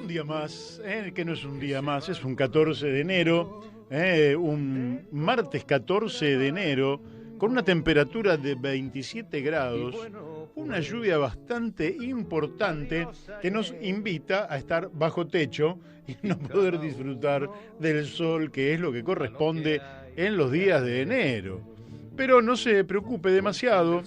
día más, que no es un día más, es un 14 de enero, un martes 14 de enero, con una temperatura de 27 grados, una lluvia bastante importante que nos invita a estar bajo techo y no poder disfrutar del sol, que es lo que corresponde en los días de enero. Pero no se preocupe demasiado,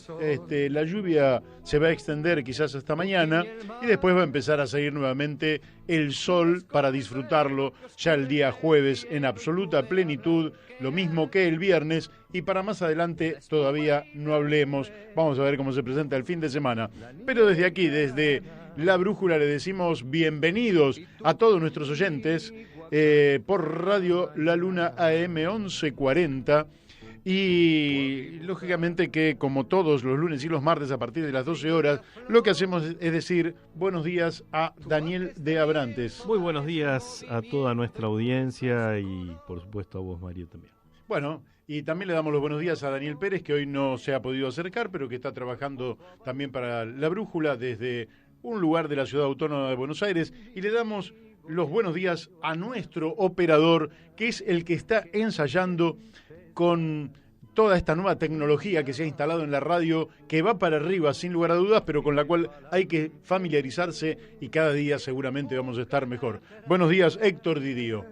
la lluvia se va a extender quizás hasta mañana y después va a empezar a salir nuevamente el sol para disfrutarlo ya el día jueves en absoluta plenitud, lo mismo que el viernes, y para más adelante todavía no hablemos, vamos a ver cómo se presenta el fin de semana. Pero desde aquí, desde La Brújula, le decimos bienvenidos a todos nuestros oyentes por Radio La Luna AM 1140. Y lógicamente que, como todos los lunes y los martes a partir de las 12 horas, lo que hacemos es decir buenos días a Daniel de Abrantes. Muy buenos días a toda nuestra audiencia y por supuesto a vos, Mario, también. Bueno, y también le damos los buenos días a Daniel Pérez, que hoy no se ha podido acercar, pero que está trabajando también para La Brújula desde un lugar de la Ciudad Autónoma de Buenos Aires. Y le damos los buenos días a nuestro operador, que es el que está ensayando con toda esta nueva tecnología que se ha instalado en la radio, que va para arriba sin lugar a dudas, pero con la cual hay que familiarizarse y cada día seguramente vamos a estar mejor. Buenos días, Héctor Didío.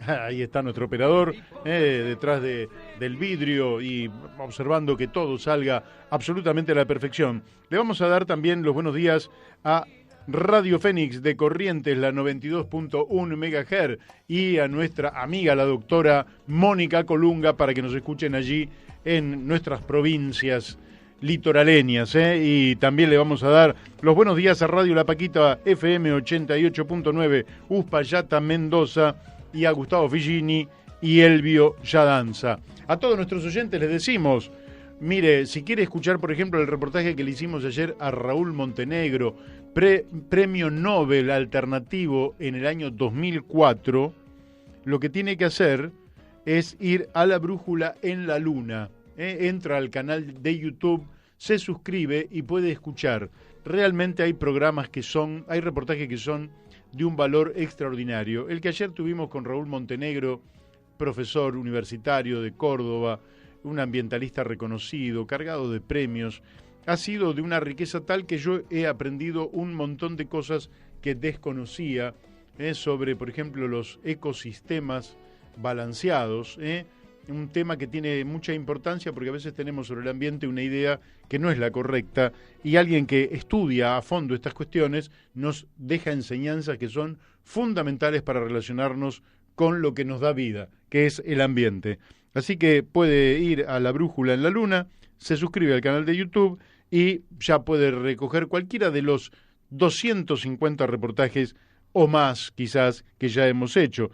Ahí está nuestro operador, detrás del vidrio y observando que todo salga absolutamente a la perfección. Le vamos a dar también los buenos días a Radio Fénix de Corrientes, la 92.1 MHz, y a nuestra amiga la doctora Mónica Colunga, para que nos escuchen allí en nuestras provincias litoraleñas, y también le vamos a dar los buenos días a Radio La Paquita FM 88.9 Uspallata, Mendoza, y a Gustavo Figini y Elvio Yadanza. A todos nuestros oyentes les decimos, mire, si quiere escuchar, por ejemplo, el reportaje que le hicimos ayer a Raúl Montenegro, premio Nobel alternativo en el año 2004, lo que tiene que hacer es ir a La Brújula en la Luna. Entra al canal de YouTube, se suscribe y puede escuchar. Realmente hay hay reportajes que son de un valor extraordinario. El que ayer tuvimos con Raúl Montenegro, profesor universitario de Córdoba, un ambientalista reconocido, cargado de premios, ha sido de una riqueza tal que yo he aprendido un montón de cosas que desconocía, sobre, por ejemplo, los ecosistemas balanceados, un tema que tiene mucha importancia porque a veces tenemos sobre el ambiente una idea que no es la correcta, y alguien que estudia a fondo estas cuestiones nos deja enseñanzas que son fundamentales para relacionarnos con lo que nos da vida, que es el ambiente. Así que puede ir a La Brújula en la Luna, se suscribe al canal de YouTube y ya puede recoger cualquiera de los 250 reportajes o más, quizás, que ya hemos hecho.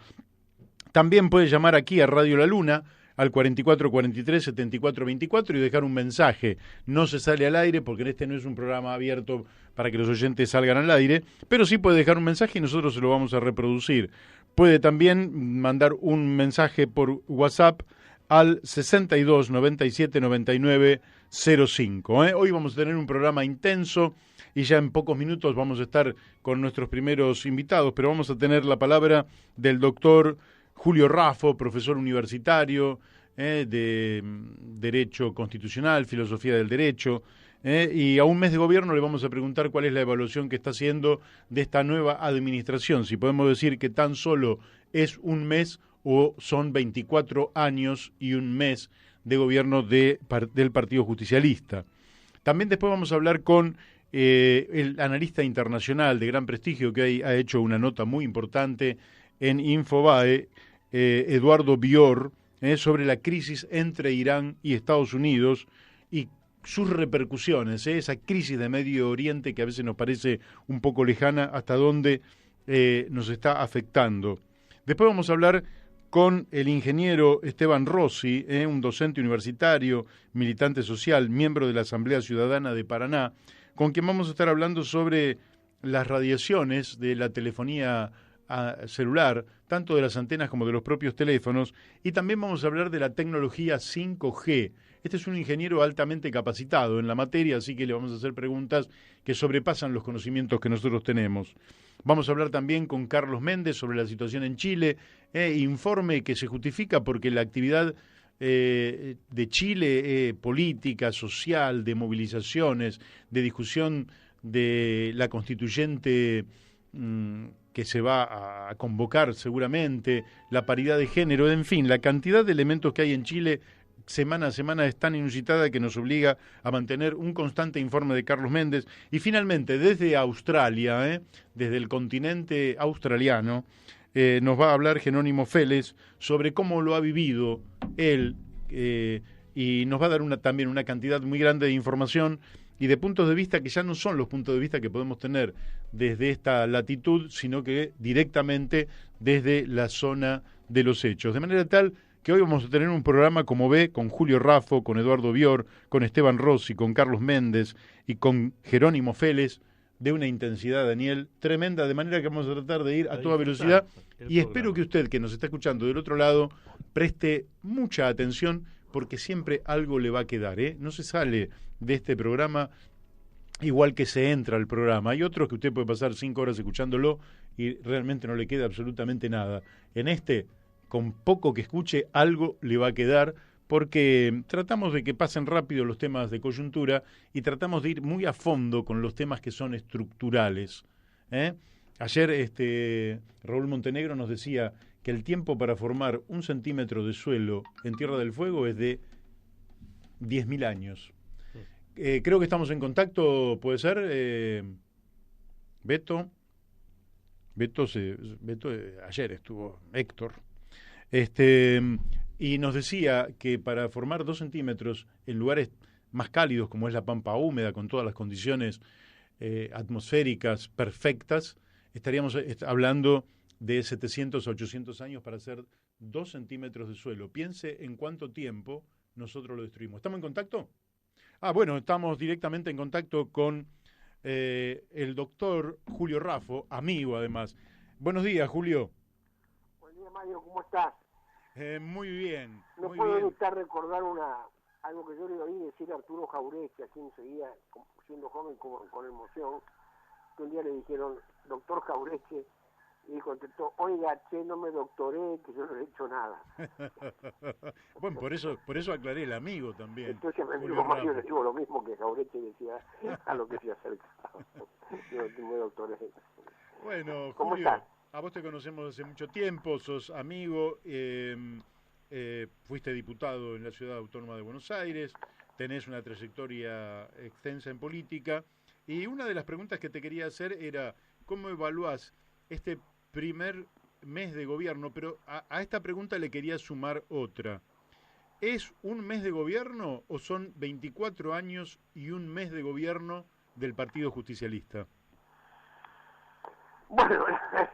También puede llamar aquí a Radio La Luna al 4443-7424 y dejar un mensaje. No se sale al aire porque este no es un programa abierto para que los oyentes salgan al aire, pero sí puede dejar un mensaje y nosotros se lo vamos a reproducir. Puede también mandar un mensaje por WhatsApp al 62 97 99 05. Hoy vamos a tener un programa intenso y ya en pocos minutos vamos a estar con nuestros primeros invitados, pero vamos a tener la palabra del doctor Julio Raffo, profesor universitario de Derecho Constitucional, Filosofía del Derecho, y a un mes de gobierno le vamos a preguntar cuál es la evaluación que está haciendo de esta nueva administración, si podemos decir que tan solo es un mes o son 24 años y un mes de gobierno del Partido Justicialista. También después vamos a hablar con el analista internacional de gran prestigio que ha hecho una nota muy importante en Infobae, Eduardo Bior, sobre la crisis entre Irán y Estados Unidos y sus repercusiones, esa crisis de Medio Oriente que a veces nos parece un poco lejana, hasta dónde nos está afectando. Después vamos a hablar con el ingeniero Esteban Rossi, un docente universitario, militante social, miembro de la Asamblea Ciudadana de Paraná, con quien vamos a estar hablando sobre las radiaciones de la telefonía celular, tanto de las antenas como de los propios teléfonos, y también vamos a hablar de la tecnología 5G. Este es un ingeniero altamente capacitado en la materia, así que le vamos a hacer preguntas que sobrepasan los conocimientos que nosotros tenemos. Vamos a hablar también con Carlos Méndez sobre la situación en Chile, informe que se justifica porque la actividad de Chile, política, social, de movilizaciones, de discusión de la constituyente que se va a convocar seguramente, la paridad de género, en fin, la cantidad de elementos que hay en Chile semana a semana es tan inusitada que nos obliga a mantener un constante informe de Carlos Méndez. Y finalmente, desde Australia, desde el continente australiano, nos va a hablar Jerónimo Félez sobre cómo lo ha vivido él y nos va a dar también una cantidad muy grande de información y de puntos de vista que ya no son los puntos de vista que podemos tener desde esta latitud, sino que directamente desde la zona de los hechos. De manera tal que hoy vamos a tener un programa, como ve, con Julio Raffo, con Eduardo Bior, con Esteban Rossi, con Carlos Méndez y con Jerónimo Félez, de una intensidad, Daniel, tremenda, de manera que vamos a tratar de ir a toda velocidad y espero que usted, que nos está escuchando del otro lado, preste mucha atención porque siempre algo le va a quedar, No se sale de este programa igual que se entra al programa. Hay otros que usted puede pasar 5 horas escuchándolo y realmente no le queda absolutamente nada. En este, con poco que escuche, algo le va a quedar porque tratamos de que pasen rápido los temas de coyuntura y tratamos de ir muy a fondo con los temas que son estructurales. Ayer Raúl Montenegro nos decía que el tiempo para formar 1 centímetro de suelo en Tierra del Fuego es de 10.000 años. Creo que estamos en contacto, ¿puede ser? Beto, ayer estuvo Héctor. Y nos decía que para formar 2 centímetros en lugares más cálidos como es la pampa húmeda, con todas las condiciones atmosféricas perfectas, estaríamos hablando de 700 a 800 años para hacer 2 centímetros de suelo. Piense en cuánto tiempo nosotros lo destruimos. ¿Estamos en contacto? Bueno, estamos directamente en contacto con el doctor Julio Raffo, amigo además. Buenos días, Julio. Buen día, Mario, ¿cómo estás? Muy bien. No muy puedo bien. evitar recordar algo que yo le oí decir a Arturo Jauretche, a quien seguía siendo joven con emoción, que un día le dijeron, doctor Jauretche, y contestó, oiga, che, no me doctoré, que yo no he hecho nada. Bueno, por eso aclaré el amigo también. Entonces me digo, Mario, le digo lo mismo que Jauretche decía a lo que se acercaba. Yo no me doctoré. Bueno, ¿Cómo Julio, estás? a vos te conocemos hace mucho tiempo, sos amigo, fuiste diputado en la Ciudad Autónoma de Buenos Aires, tenés una trayectoria extensa en política, y una de las preguntas que te quería hacer era, ¿cómo evaluás este primer mes de gobierno? Pero a esta pregunta le quería sumar otra. ¿Es un mes de gobierno o son 24 años y un mes de gobierno del Partido Justicialista? Bueno,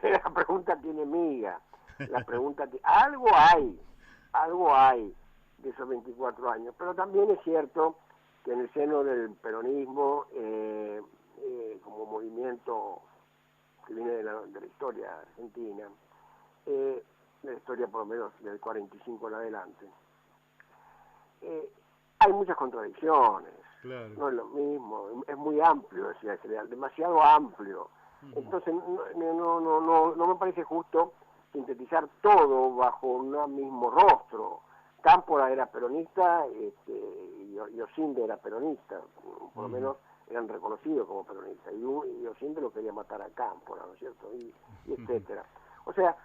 la pregunta tiene miga. La pregunta algo hay de esos 24 años, pero también es cierto que en el seno del peronismo, como movimiento que viene de la historia argentina, de la historia por lo menos del 45 en adelante, hay muchas contradicciones. Claro. No es lo mismo, es muy amplio, decía Cereal, demasiado amplio. Entonces no me parece justo sintetizar todo bajo un mismo rostro. Cámpora era peronista y Osinde era peronista, por lo menos eran reconocidos como peronistas, y Osinde lo quería matar a Cámpora, ¿no es cierto? Y etcétera. O sea,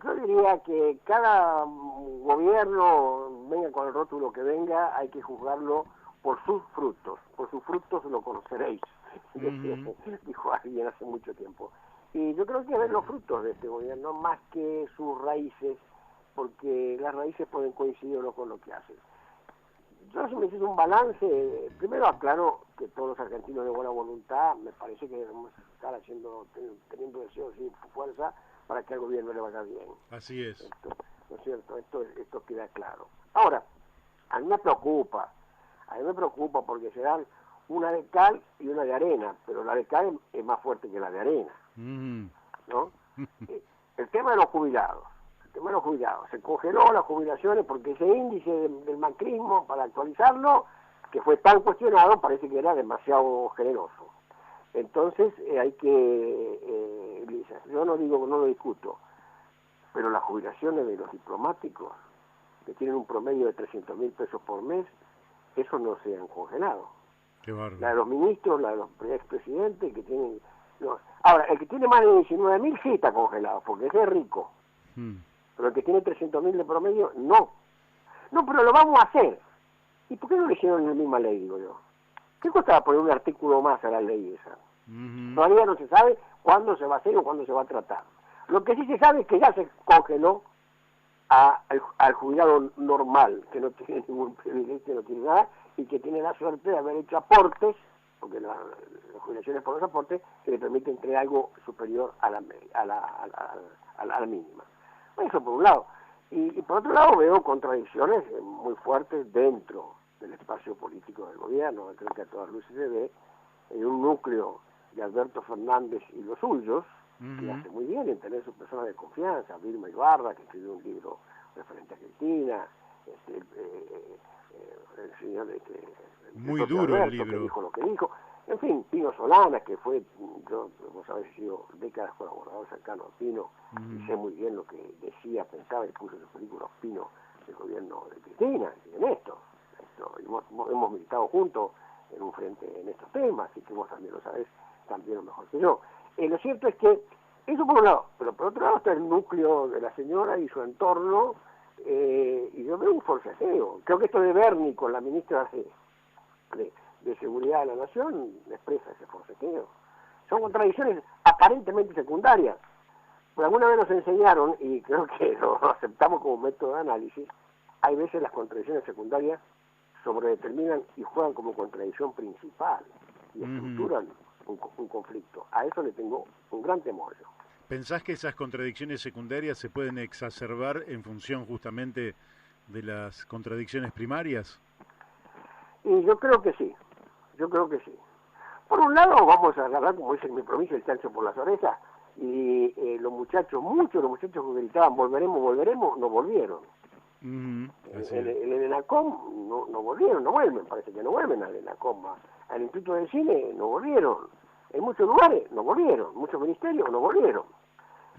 yo diría que cada gobierno, venga con el rótulo que venga, hay que juzgarlo por sus frutos lo conoceréis, dijo alguien hace mucho tiempo. Y yo creo que ver los frutos de este gobierno más que sus raíces, porque las raíces pueden coincidir o no con lo que hacen. Yo, si me hice un balance, primero aclaro que todos los argentinos de buena voluntad, me parece que debemos estar teniendo deseos y fuerza para que al gobierno le vaya bien. Así es. ¿No es cierto? Esto queda claro. Ahora, a mí me preocupa porque se dan una de cal y una de arena, pero la de cal es más fuerte que la de arena, ¿no? El tema de los jubilados, se congeló las jubilaciones porque ese índice del macrismo, para actualizarlo, que fue tan cuestionado, parece que era demasiado generoso. Entonces hay que vitalicias. Yo no digo, no lo discuto, pero las jubilaciones de los diplomáticos, que tienen un promedio de 300.000 pesos por mes, eso no se han congelado. Qué bárbaro. La de los ministros, la de los expresidentes, que tienen... No. Ahora, el que tiene más de 19.000 sí está congelado, porque ese es rico. Pero el que tiene 300.000 de promedio, no. No, pero lo vamos a hacer. ¿Y por qué no le hicieron en la misma ley, digo yo? ¿Qué costaba poner un artículo más a la ley esa? Todavía no se sabe cuándo se va a hacer o cuándo se va a tratar. Lo que sí se sabe es que ya se congeló al jubilado normal, que no tiene ningún privilegio, no tiene nada, y que tiene la suerte de haber hecho aportes, porque las jubilaciones por los aportes, que le permiten tener algo superior a la mínima. Eso por un lado. Y por otro lado veo contradicciones muy fuertes dentro del espacio político del gobierno. Creo que a todas luces se ve un núcleo de Alberto Fernández y los suyos, que hace muy bien en tener sus personas de confianza, Vilma Ibarra, que escribió un libro referente a Argentina, el señor muy duro Alberto, el libro, que dijo lo que dijo, en fin, Pino Solana, que fue, yo, vos sabés, he sido décadas colaborador cercano a Pino, y sé muy bien lo que decía, pensaba y puso en sus películas Pino del gobierno de Cristina, y en esto hemos militado juntos en un frente en estos temas, así que vos también lo sabés, también lo mejor que yo. Lo cierto es que, eso por un lado, pero por otro lado está el núcleo de la señora y su entorno, y yo veo un forcejeo. Creo que esto de Berni con la ministra de Seguridad de la Nación expresa ese forcejeo. Son contradicciones aparentemente secundarias, pero alguna vez nos enseñaron, y creo que lo aceptamos como método de análisis, hay veces las contradicciones secundarias sobredeterminan y juegan como contradicción principal y estructuran un conflicto. A eso le tengo un gran temor yo. ¿Pensás que esas contradicciones secundarias se pueden exacerbar en función justamente de las contradicciones primarias? Y yo creo que sí, Por un lado vamos a agarrar, como dice en mi provincia, el chancho por las orejas, y muchos de los muchachos que gritaban volveremos, no volvieron. En el ENACOM no volvieron, no vuelven, parece que no vuelven al ENACOM, al Instituto de Cine no volvieron, en muchos lugares no volvieron, muchos ministerios no volvieron.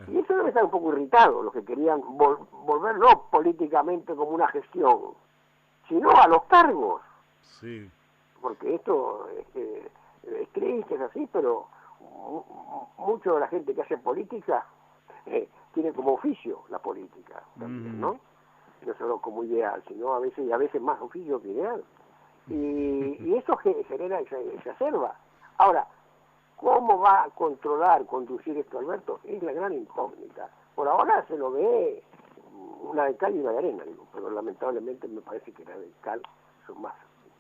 Y eso debe estar un poco irritado, los que querían volver no políticamente como una gestión, sino a los cargos. Sí. Porque esto es triste, es así, pero mucho de la gente que hace política tiene como oficio la política también, ¿no? No solo como ideal, sino a veces más oficio que ideal. Y eso genera, se exacerba. Ahora, ¿cómo va a conducir esto Alberto? Es la gran incógnita. Por ahora se lo ve una de cal y una de arena, digo, pero lamentablemente me parece que la de cal son más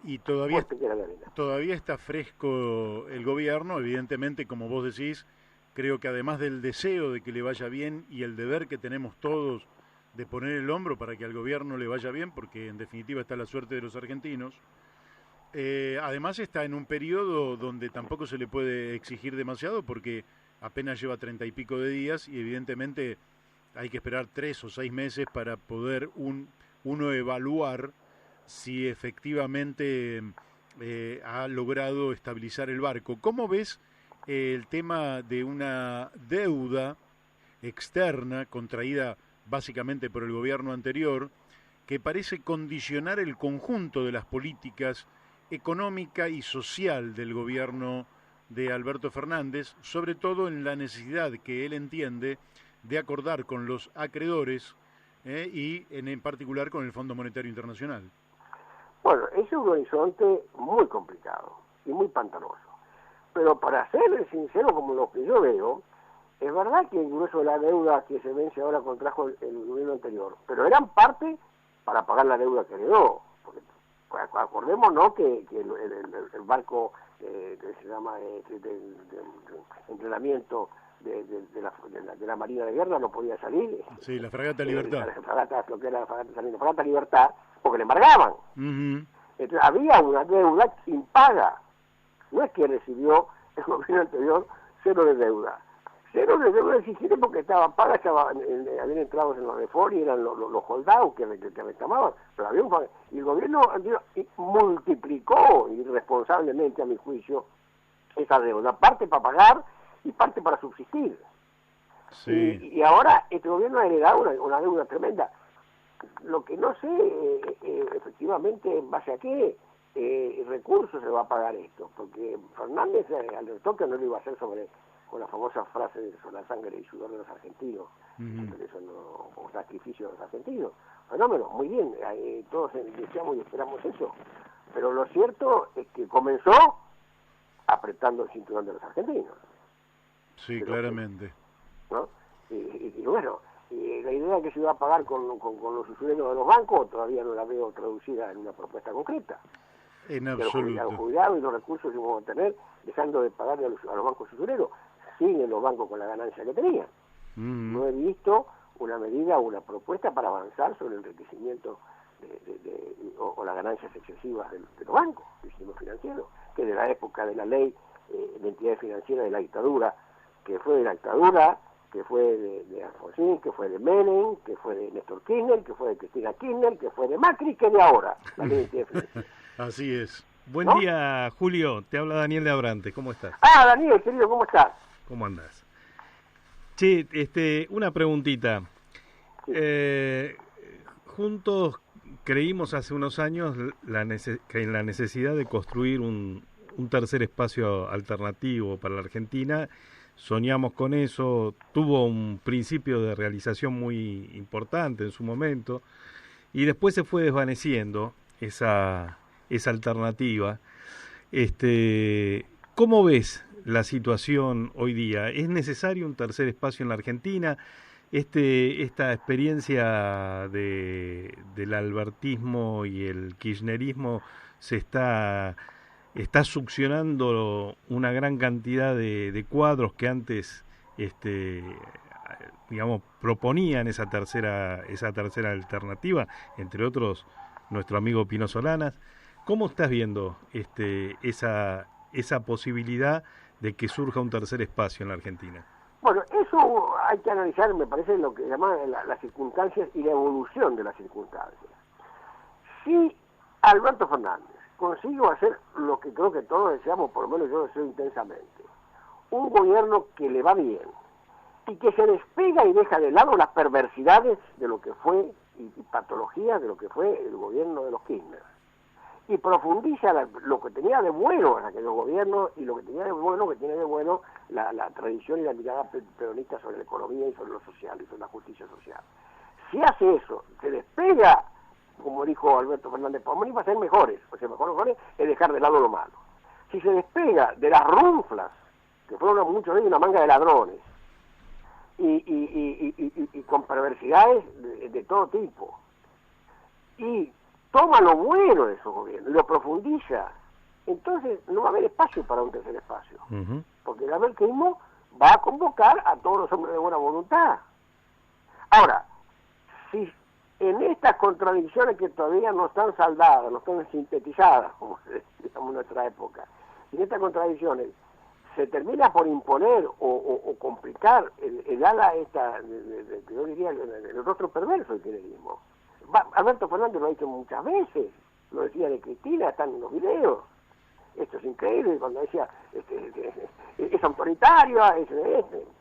y fuertes que la de arena. Todavía está fresco el gobierno, evidentemente, como vos decís, creo que además del deseo de que le vaya bien y el deber que tenemos todos de poner el hombro para que al gobierno le vaya bien, porque en definitiva está la suerte de los argentinos. Además está en un periodo donde tampoco se le puede exigir demasiado porque apenas lleva 30 y pico de días y evidentemente hay que esperar 3 o 6 meses para poder uno evaluar si efectivamente ha logrado estabilizar el barco. ¿Cómo ves el tema de una deuda externa contraída básicamente por el gobierno anterior, que parece condicionar el conjunto de las políticas económica y social del gobierno de Alberto Fernández, sobre todo en la necesidad que él entiende de acordar con los acreedores y en particular con el Fondo Monetario Internacional? Bueno, es un horizonte muy complicado y muy pantanoso, pero para ser sincero como lo que yo veo, es verdad que el grueso de la deuda que se vence ahora contrajo el gobierno anterior, pero eran parte para pagar la deuda que heredó. Porque acordémonos que el barco que se llama de entrenamiento de la Marina de Guerra no podía salir. Sí, la Fragata Libertad. Lo que era la Fragata Libertad, porque le embargaban. Entonces había una deuda impaga. No es que recibió el gobierno anterior cero de deuda. Cero de deuda exigida porque estaban pagas, habían entrado en los reform y eran los holdouts que reclamaban, pero había y el gobierno anterior multiplicó irresponsablemente, a mi juicio, esa deuda, parte para pagar y parte para subsistir. Sí. Y ahora este gobierno ha heredado una deuda tremenda. Lo que no sé, efectivamente, en base a qué recursos se va a pagar esto, porque Fernández alertó que no lo iba a hacer con la famosa frase sobre la sangre y sudor de los argentinos, porque eso o sacrificio de los argentinos. Fenómeno, muy bien, todos deseamos y esperamos eso, pero lo cierto es que comenzó apretando el cinturón de los argentinos. Sí, claramente. ¿No? Y bueno, la idea que se iba a pagar con los usureros de los bancos todavía no la veo traducida en una propuesta concreta. En A absoluto. los jubilados y los recursos que vamos a tener, dejando de pagarle a los bancos usureros, siguen los bancos con la ganancia que tenían. No he visto una medida o una propuesta para avanzar sobre el enriquecimiento o las ganancias excesivas de los bancos, del sistema financiero, que de la época de la ley de entidades financieras de la dictadura, que fue de la dictadura, que fue de Alfonsín, que fue de Menem, que fue de Néstor Kirchner, que fue de Cristina Kirchner, que fue de Macri, que de ahora, la ley de entidades financieras. Así es. Buen ¿No? día, Julio. Te habla Daniel de Abrante. ¿Cómo estás? Ah, Daniel, querido, ¿cómo estás? ¿Cómo andás? Che, una preguntita. Sí. Juntos creímos hace unos años que en la necesidad de construir un tercer espacio alternativo para la Argentina. Soñamos con eso, tuvo un principio de realización muy importante en su momento y después se fue desvaneciendo esa alternativa. ¿Cómo ves la situación hoy día? ¿Es necesario un tercer espacio en la Argentina? Esta experiencia del albertismo y el kirchnerismo se está succionando una gran cantidad de cuadros que antes digamos proponían esa tercera alternativa, entre otros nuestro amigo Pino Solanas. ¿Cómo estás viendo esa posibilidad de que surja un tercer espacio en la Argentina? Bueno, eso hay que analizar, me parece, lo que llaman las circunstancias y la evolución de las circunstancias. Si Alberto Fernández consigo hacer lo que creo que todos deseamos, por lo menos yo deseo intensamente, un gobierno que le va bien y que se despega y deja de lado las perversidades de lo que fue y patologías de lo que fue el gobierno de los Kirchner y profundiza lo que tenía de bueno en aquellos gobiernos y lo que tenía de bueno, que tiene de bueno la tradición y la mirada peronista sobre la economía y sobre lo social y sobre la justicia social. Si hace eso, se despega, como dijo Alberto Fernández, podemos a ser mejores, o sea, mejores es dejar de lado lo malo. Si se despega de las runflas, que fueron muchos de ellos una manga de ladrones, y con perversidades de todo tipo, y toma lo bueno de esos gobiernos, y lo profundiza, entonces no va a haber espacio para un tercer espacio, porque el albertismo va a convocar a todos los hombres de buena voluntad. Ahora, si en estas contradicciones que todavía no están saldadas, no están sintetizadas, como digamos en nuestra época, si en estas contradicciones se termina por imponer o complicar el ala esta, yo diría, el rostro perverso del kirchnerismo. Alberto Fernández lo ha dicho muchas veces, lo decía de Cristina, están en los videos. Esto es increíble, cuando decía, es autoritario,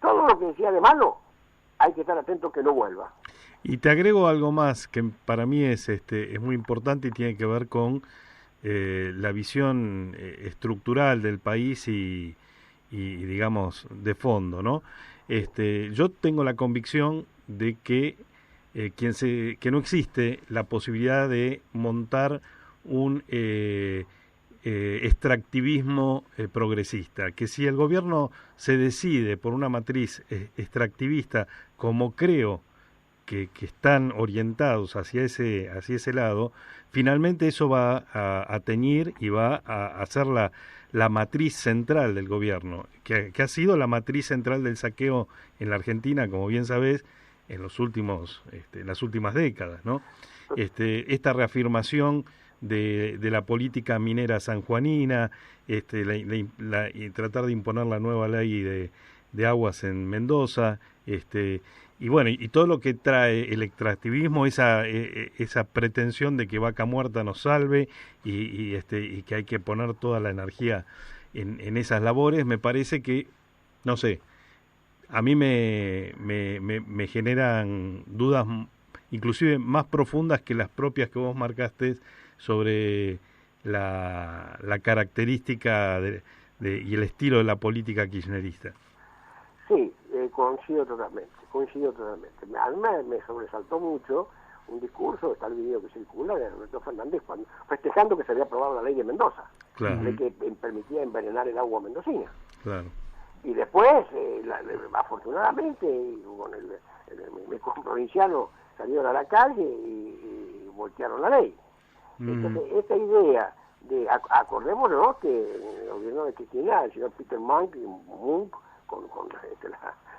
todo lo que decía de malo, hay que estar atento que no vuelva. Y te agrego algo más que para mí es muy importante y tiene que ver con la visión estructural del país y digamos de fondo, ¿no? Yo tengo la convicción de que que no existe la posibilidad de montar un extractivismo progresista, que si el gobierno se decide por una matriz extractivista, como creo que están orientados hacia ese lado, finalmente eso va a teñir y va a ser la matriz central del gobierno, que ha sido la matriz central del saqueo en la Argentina, como bien sabés, en las últimas décadas, ¿no? Esta reafirmación de la política minera sanjuanina, y tratar de imponer la nueva ley de aguas en Mendoza, y bueno, y todo lo que trae el extractivismo, esa pretensión de que Vaca Muerta nos salve y que hay que poner toda la energía en esas labores, me parece que, no sé, a mí me generan dudas inclusive más profundas que las propias que vos marcaste sobre la característica y el estilo de la política kirchnerista. Sí, coincido totalmente. A mí me sobresaltó mucho un discurso, está el video que circula, de Alberto Fernández festejando que se había aprobado la ley de Mendoza, Claro. la ley que permitía envenenar el agua mendocina. Claro. Y después, afortunadamente, mi provinciano salieron a la calle y voltearon la ley. Entonces, esta idea de, acordémonos que en el gobierno de Cristina, el señor Peter Munk con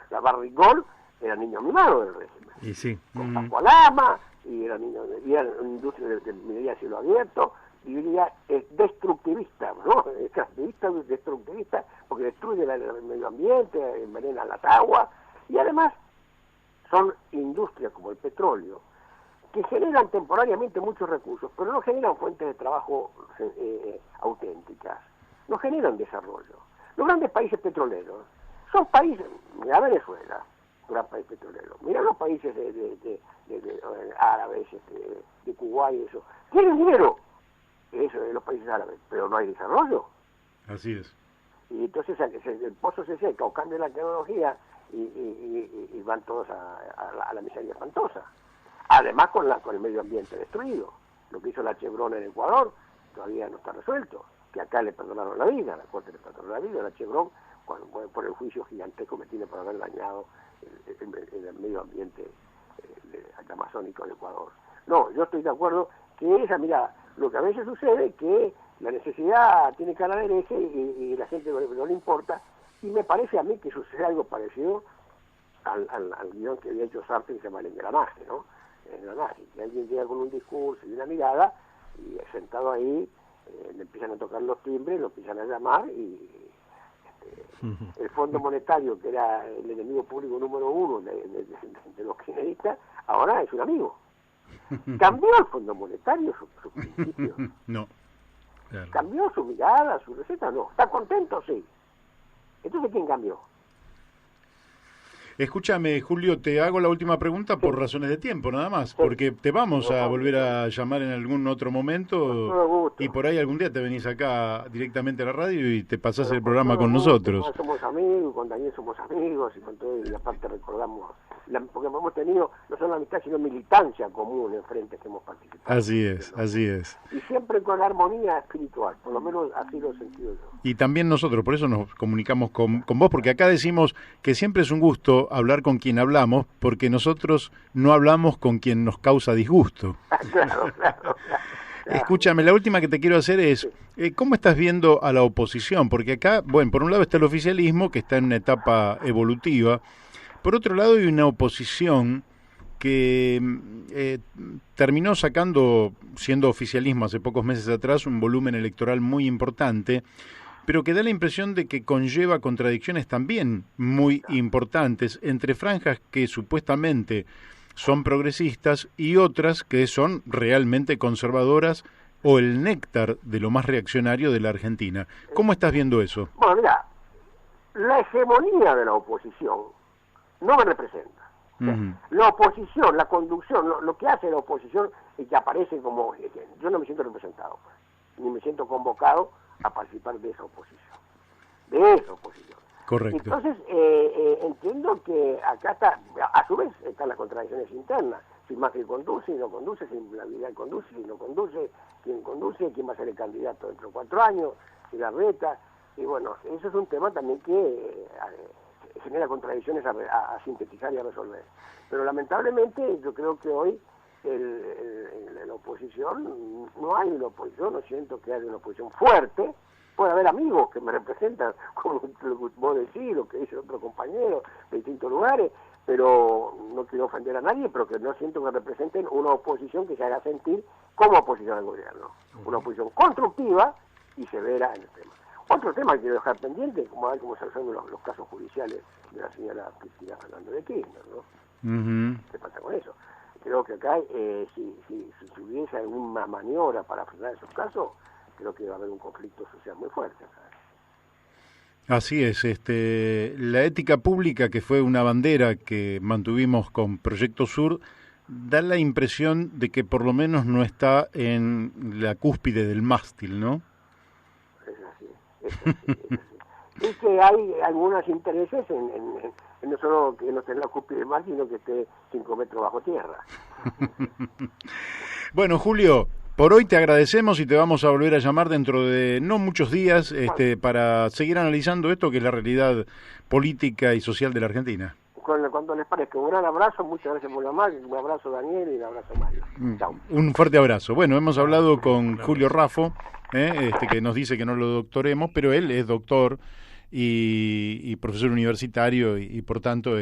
la Barrigol, era niño mimado del régimen. Y sí. Con Paco Alama, y era niño y era una industria de minería a cielo abierto, y diría es destructivista, ¿no? Es destructivista, porque destruye el medio ambiente, envenena las aguas, y además son industrias como el petróleo, que generan temporariamente muchos recursos, pero no generan fuentes de trabajo auténticas, no generan desarrollo. Los grandes países petroleros son países, mira Venezuela, gran país petrolero, mira los países de árabes, de Kuwait, eso, tienen dinero, eso de los países árabes, pero no hay desarrollo. Así es. Y entonces el pozo se seca o cambia la tecnología y van todos a la miseria espantosa. Además con el medio ambiente destruido. Lo que hizo la Chevron en Ecuador todavía no está resuelto, que acá le perdonaron la vida, la Corte le perdonó la vida a la Chevron por el juicio gigantesco que tiene por haber dañado el medio ambiente amazónico de Ecuador. No, yo estoy de acuerdo que mira, lo que a veces sucede es que la necesidad tiene cara de hereje y la gente no le importa, y me parece a mí que sucede algo parecido al guión que había hecho Sartre, que se llama El engranaje, ¿no? El engranaje, que alguien llega con un discurso y una mirada, y sentado ahí, le empiezan a tocar los timbres, lo empiezan a llamar, y el Fondo Monetario, que era el enemigo público número uno de los kirchneristas, ahora es un amigo. ¿Cambió el Fondo Monetario su principio? No. Claro. ¿Cambió su mirada, su receta? No. ¿Está contento? Sí. Entonces, ¿quién cambió? Escúchame, Julio, te hago la última pregunta por razones de tiempo, nada más, porque te vamos a volver a llamar en algún otro momento y por ahí algún día te venís acá directamente a la radio y te pasás el programa con nosotros. Somos amigos, con Daniel somos amigos y con todo, y aparte recordamos, porque hemos tenido no solo amistad, sino militancia común en frente que hemos participado. Así es, así es. Y siempre con armonía espiritual, por lo menos así lo he sentido yo. Y también nosotros, por eso nos comunicamos con vos, porque acá decimos que siempre es un gusto hablar con quien hablamos, porque nosotros no hablamos con quien nos causa disgusto. Claro. Escúchame, la última que te quiero hacer es, ¿cómo estás viendo a la oposición? Porque acá, bueno, por un lado está el oficialismo, que está en una etapa evolutiva, por otro lado hay una oposición que terminó sacando, siendo oficialismo hace pocos meses atrás, un volumen electoral muy importante, pero que da la impresión de que conlleva contradicciones también muy importantes entre franjas que supuestamente son progresistas y otras que son realmente conservadoras o el néctar de lo más reaccionario de la Argentina. ¿Cómo estás viendo eso? Bueno, mira, la hegemonía de la oposición no me representa. La oposición, la conducción, lo que hace la oposición y que aparece como... Yo no me siento representado, ni me siento convocado a participar de esa oposición. Correcto. Entonces, entiendo que acá está, a su vez, están las contradicciones internas. Si Macri conduce y no conduce, si la Vidal conduce y no conduce, quién va a ser el candidato dentro de 4 años, si la reta. Y bueno, eso es un tema también que genera contradicciones a sintetizar y a resolver. Pero lamentablemente yo creo que hoy la oposición, no hay una oposición, no siento que haya una oposición fuerte. Puede haber amigos que me representan, como vos decís, lo que dice otro compañero de distintos lugares, pero no quiero ofender a nadie, pero que no siento que representen una oposición que se haga sentir como oposición al gobierno. Una oposición constructiva y severa en el tema. Otro tema que quiero dejar pendiente, como se resuelven los casos judiciales de la señora Cristina Fernández de Kirchner, ¿no? ¿Qué pasa con eso? Creo que acá, si hubiese alguna maniobra para frenar esos casos, creo que va a haber un conflicto social muy fuerte. Así es, la ética pública, que fue una bandera que mantuvimos con Proyecto Sur, da la impresión de que por lo menos no está en la cúspide del mástil, ¿no? Es así, es así, es así. Y que hay algunos intereses en no solo que no esté en la cúspide del mar, sino que esté 5 metros bajo tierra. Bueno, Julio, por hoy te agradecemos y te vamos a volver a llamar dentro de no muchos días para seguir analizando esto que es la realidad política y social de la Argentina. Cuando les parezca. Un gran abrazo, muchas gracias por llamar, un abrazo Daniel y un abrazo Mario. Chao. Un fuerte abrazo. Bueno, hemos hablado con Julio Raffo, que nos dice que no lo doctoremos, pero él es doctor y profesor universitario y por tanto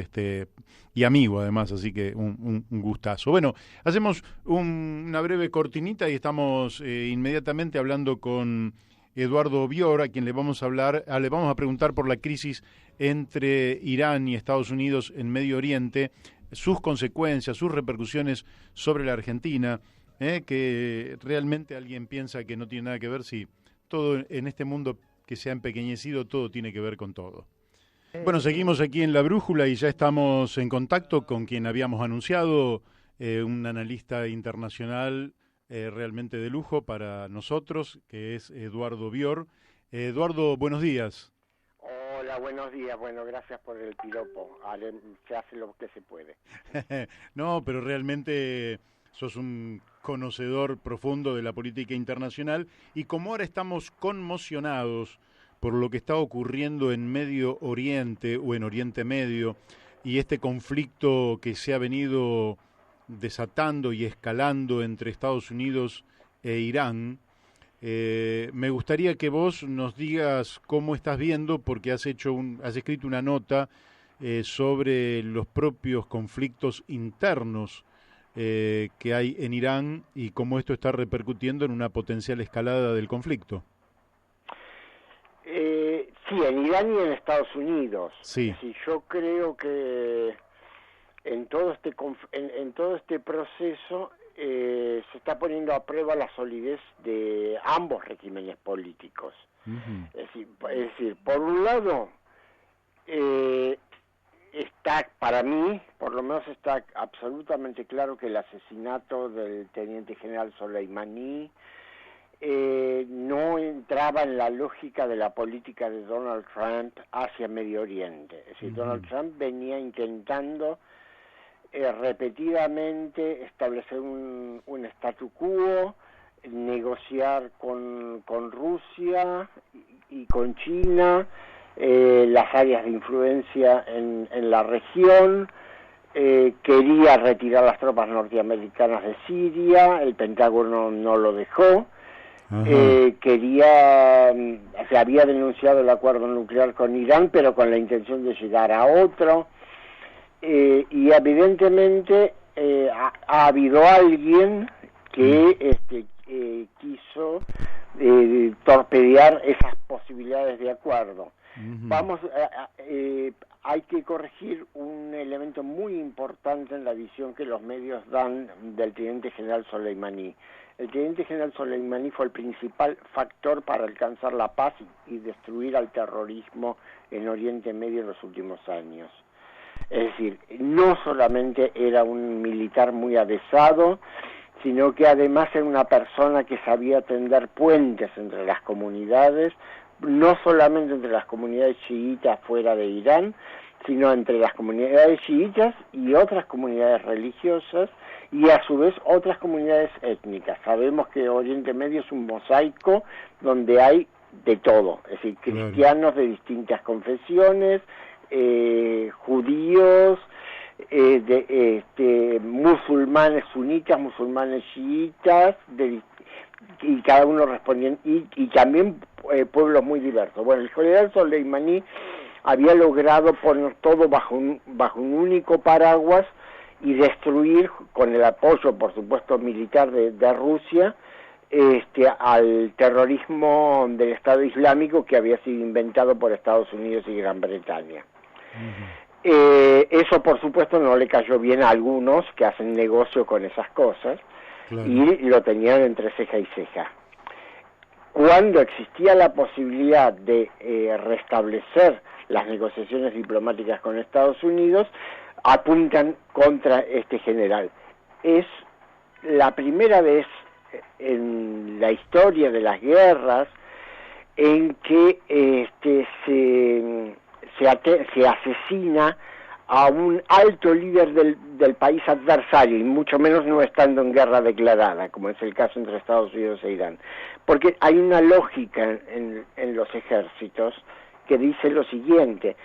y amigo además, así que un gustazo. Bueno, hacemos una breve cortinita y estamos inmediatamente hablando con Eduardo Bior, a quien le vamos a preguntar por la crisis entre Irán y Estados Unidos en Medio Oriente, sus consecuencias, sus repercusiones sobre la Argentina, que realmente alguien piensa que no tiene nada que ver, si todo en este mundo que se ha empequeñecido, todo tiene que ver con todo. Bueno, seguimos aquí en La Brújula y ya estamos en contacto con quien habíamos anunciado, un analista internacional realmente de lujo para nosotros, que es Eduardo Bior. Eduardo, buenos días. Hola, buenos días. Bueno, gracias por el piropo. Se hace lo que se puede. No, pero realmente sos un conocedor profundo de la política internacional y como ahora estamos conmocionados por lo que está ocurriendo en Medio Oriente o en Oriente Medio y este conflicto que se ha venido desatando y escalando entre Estados Unidos e Irán, me gustaría que vos nos digas cómo estás viendo, porque has escrito una nota sobre los propios conflictos internos que hay en Irán y cómo esto está repercutiendo en una potencial escalada del conflicto. Sí, en Irán y en Estados Unidos. Sí. Sí, yo creo que en todo este proceso se está poniendo a prueba la solidez de ambos regímenes políticos. Uh-huh. Es decir, por un lado, está, para mí, por lo menos está absolutamente claro que el asesinato del teniente general Soleimani no entraba en la lógica de la política de Donald Trump hacia Medio Oriente. Es decir, Donald Trump venía intentando repetidamente establecer un statu quo, negociar con Rusia y con China las áreas de influencia en la región. Quería retirar las tropas norteamericanas de Siria, el Pentágono no lo dejó. Se había denunciado el acuerdo nuclear con Irán, pero con la intención de llegar a otro. Y evidentemente ha habido alguien que quiso torpedear esas posibilidades de acuerdo. Hay que corregir un elemento muy importante en la visión que los medios dan del teniente general Soleimani. El teniente general Soleimani fue el principal factor para alcanzar la paz y destruir al terrorismo en Oriente Medio en los últimos años. Es decir, no solamente era un militar muy avesado, sino que además era una persona que sabía tender puentes entre las comunidades, no solamente entre las comunidades chiitas fuera de Irán, sino entre las comunidades chiitas y otras comunidades religiosas, y a su vez otras comunidades étnicas. Sabemos que Oriente Medio es un mosaico donde hay de todo, es decir, cristianos de distintas confesiones, judíos, musulmanes sunitas, musulmanes chiitas, y cada uno respondiendo, y también pueblos muy diversos. Bueno, el general Soleimani había logrado poner todo bajo un único paraguas y destruir, con el apoyo, por supuesto, militar de Rusia, al terrorismo del Estado Islámico que había sido inventado por Estados Unidos y Gran Bretaña. Eso, por supuesto, no le cayó bien a algunos que hacen negocio con esas cosas, y lo tenían entre ceja y ceja. cuando existía la posibilidad de restablecer las negociaciones diplomáticas con Estados Unidos, apuntan contra este general. Es la primera vez en la historia de las guerras en que se asesina a un alto líder del país adversario, y mucho menos no estando en guerra declarada, como es el caso entre Estados Unidos e Irán. Porque hay una lógica en los ejércitos que dice lo siguiente: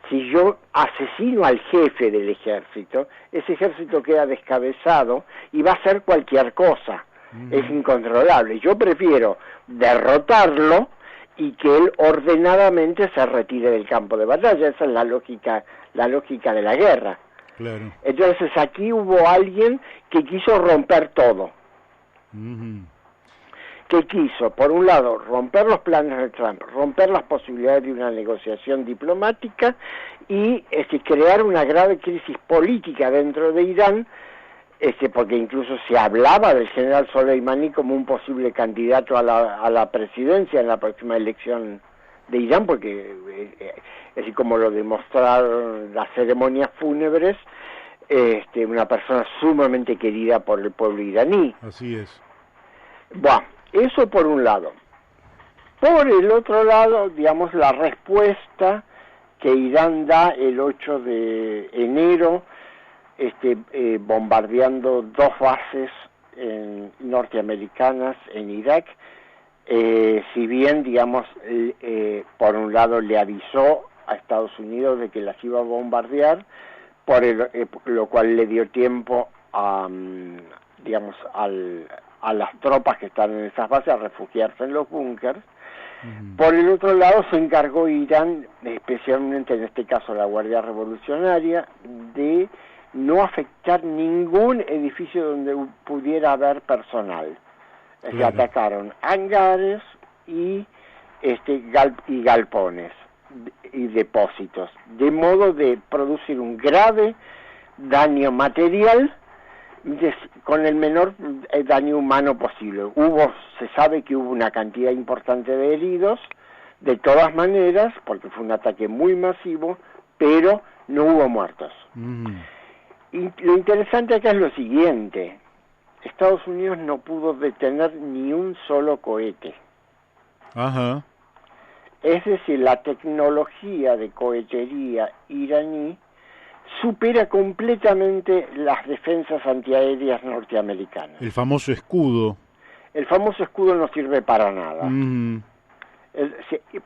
si yo asesino al jefe del ejército, ese ejército queda descabezado y va a hacer cualquier cosa. Es incontrolable. Yo prefiero derrotarlo y que él ordenadamente se retire del campo de batalla. Esa es la lógica de la guerra. Claro. Entonces aquí hubo alguien que quiso romper todo. Que quiso, por un lado, romper los planes de Trump, romper las posibilidades de una negociación diplomática y crear una grave crisis política dentro de Irán, porque incluso se hablaba del general Soleimani como un posible candidato a la presidencia en la próxima elección de Irán, porque así como lo demostraron las ceremonias fúnebres, una persona sumamente querida por el pueblo iraní. Así es. Bueno, eso por un lado. Por el otro lado, digamos, la respuesta que Irán da el 8 de enero, bombardeando 2 bases norteamericanas en Irak, si bien, digamos, por un lado le avisó a Estados Unidos de que las iba a bombardear, lo cual le dio tiempo a, digamos, a las tropas que están en esas bases a refugiarse en los búnkers. Por el otro lado se encargó Irán, especialmente en este caso la Guardia Revolucionaria, de no afectar ningún edificio donde pudiera haber personal. Se atacaron hangares y galpones y depósitos, de modo de producir un grave daño material con el menor daño humano posible. Se sabe que hubo una cantidad importante de heridos, de todas maneras, porque fue un ataque muy masivo, pero no hubo muertos. Y lo interesante acá es lo siguiente: Estados Unidos no pudo detener ni un solo cohete. Ajá. Es decir, la tecnología de cohetería iraní supera completamente las defensas antiaéreas norteamericanas. El famoso escudo. El famoso escudo no sirve para nada.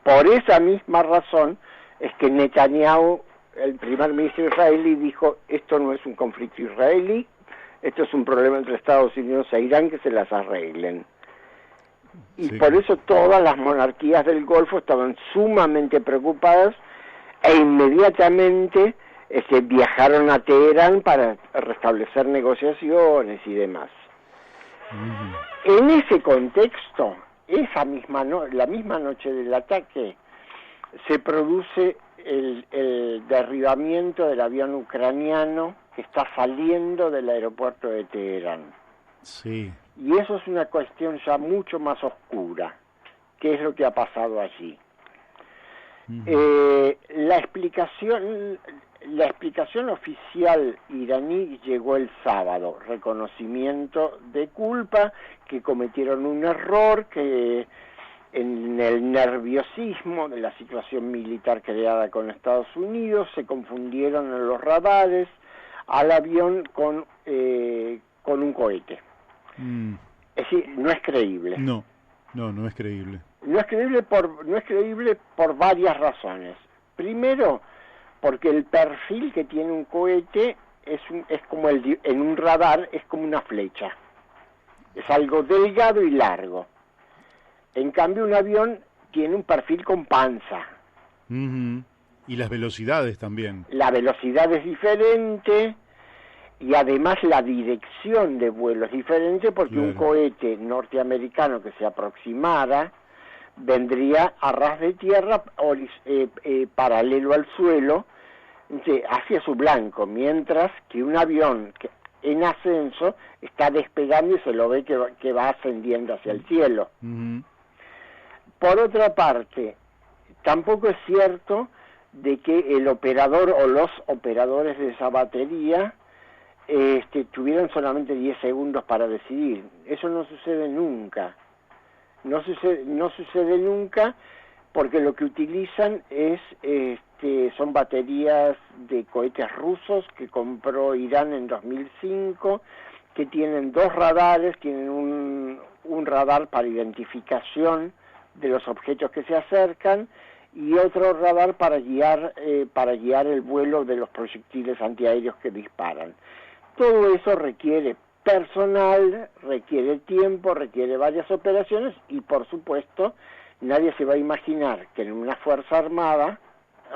Por esa misma razón es que Netanyahu, el primer ministro israelí, dijo: esto no es un conflicto israelí, esto es un problema entre Estados Unidos e Irán, que se las arreglen. Y por eso todas las monarquías del Golfo estaban sumamente preocupadas e inmediatamente viajaron a Teherán para restablecer negociaciones y demás. En ese contexto, la misma noche del ataque, se produce el derribamiento del avión ucraniano que está saliendo del aeropuerto de Teherán. Sí. Y eso es una cuestión ya mucho más oscura. ¿Qué es lo que ha pasado allí? La explicación oficial iraní llegó el sábado: reconocimiento de culpa, que cometieron un error, que en el nerviosismo de la situación militar creada con Estados Unidos se confundieron en los radares al avión con un cohete. Es decir, no es creíble. No es creíble. No es creíble por varias razones. Primero, porque el perfil que tiene un cohete es como en un radar es como una flecha. Es algo delgado y largo. En cambio, un avión tiene un perfil con panza. Y las velocidades también. La velocidad es diferente y además la dirección de vuelo es diferente, porque un cohete norteamericano que se aproximara vendría a ras de tierra paralelo al suelo hacia su blanco, mientras que un avión en ascenso está despegando y se lo ve que va ascendiendo hacia el cielo. Por otra parte, tampoco es cierto de que el operador o los operadores de esa batería tuvieran solamente 10 segundos para decidir. Eso no sucede nunca. No sucede nunca, porque lo que utilizan son baterías de cohetes rusos que compró Irán en 2005, que tienen 2 radares, tienen un radar para identificación de los objetos que se acercan y otro radar para guiar el vuelo de los proyectiles antiaéreos que disparan. Todo eso requiere personal, requiere tiempo, requiere varias operaciones y, por supuesto, nadie se va a imaginar que en una fuerza armada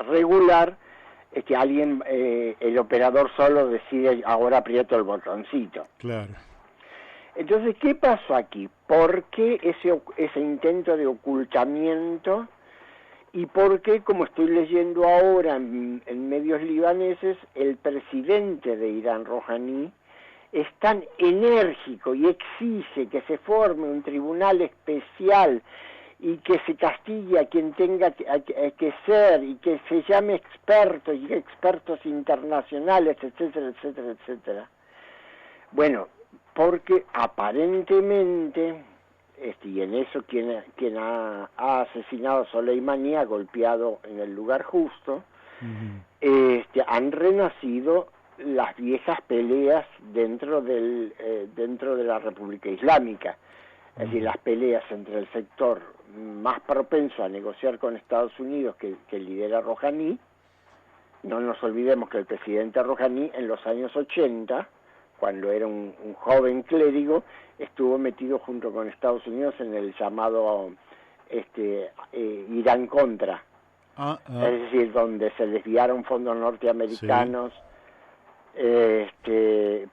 regular el operador solo decide ahora aprieto el botoncito. Claro. Entonces, ¿qué pasó aquí? ¿Por qué ese intento de ocultamiento? ¿Y por qué, como estoy leyendo ahora en medios libaneses, el presidente de Irán, Rouhani, es tan enérgico y exige que se forme un tribunal especial y que se castigue a quien tenga que ser y que se llame expertos y expertos internacionales, etcétera, etcétera, etcétera? Bueno, porque aparentemente, y en eso quien ha asesinado a Soleimani ha golpeado en el lugar justo, han renacido las viejas peleas dentro de la República Islámica, es decir, las peleas entre el sector más propenso a negociar con Estados Unidos que lidera Rouhani. No nos olvidemos que el presidente Rouhani en los años 80, cuando era un joven clérigo, estuvo metido junto con Estados Unidos en el llamado Irán Contra, es decir, donde se desviaron fondos norteamericanos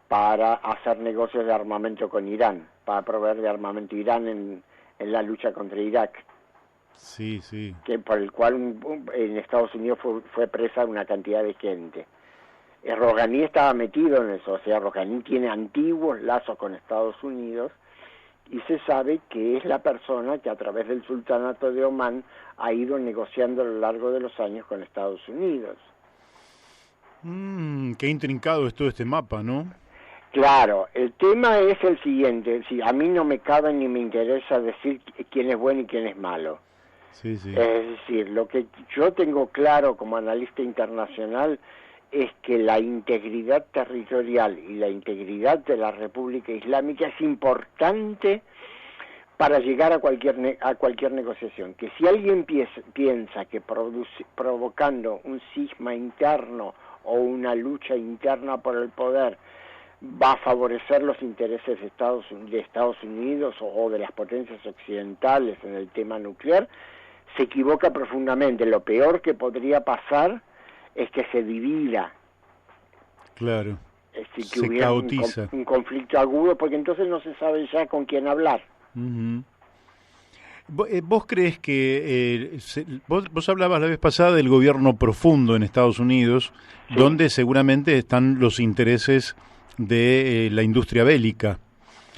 para hacer negocios de armamento con Irán, para proveer de armamento a Irán en la lucha contra Irak. Sí, sí. Por el cual en Estados Unidos fue presa una cantidad de gente. Rouhani estaba metido en eso, o sea, Rouhani tiene antiguos lazos con Estados Unidos y se sabe que es la persona que a través del sultanato de Omán ha ido negociando a lo largo de los años con Estados Unidos. Qué intrincado es todo este mapa, ¿no? Claro, el tema es el siguiente, a mí no me cabe ni me interesa decir quién es bueno y quién es malo. Sí, sí. Es decir, lo que yo tengo claro como analista internacional es que la integridad territorial y la integridad de la República Islámica es importante para llegar a cualquier negociación. Que si alguien piensa que provocando un cisma interno o una lucha interna por el poder va a favorecer los intereses de Estados Unidos o de las potencias occidentales en el tema nuclear, se equivoca profundamente. Lo peor que podría pasar es que se divida. Claro. Que se hubiera caotiza. un conflicto agudo, porque entonces no se sabe ya con quién hablar. ¿Vos crees que... vos hablabas la vez pasada del gobierno profundo en Estados Unidos, sí, donde seguramente están los intereses de la industria bélica.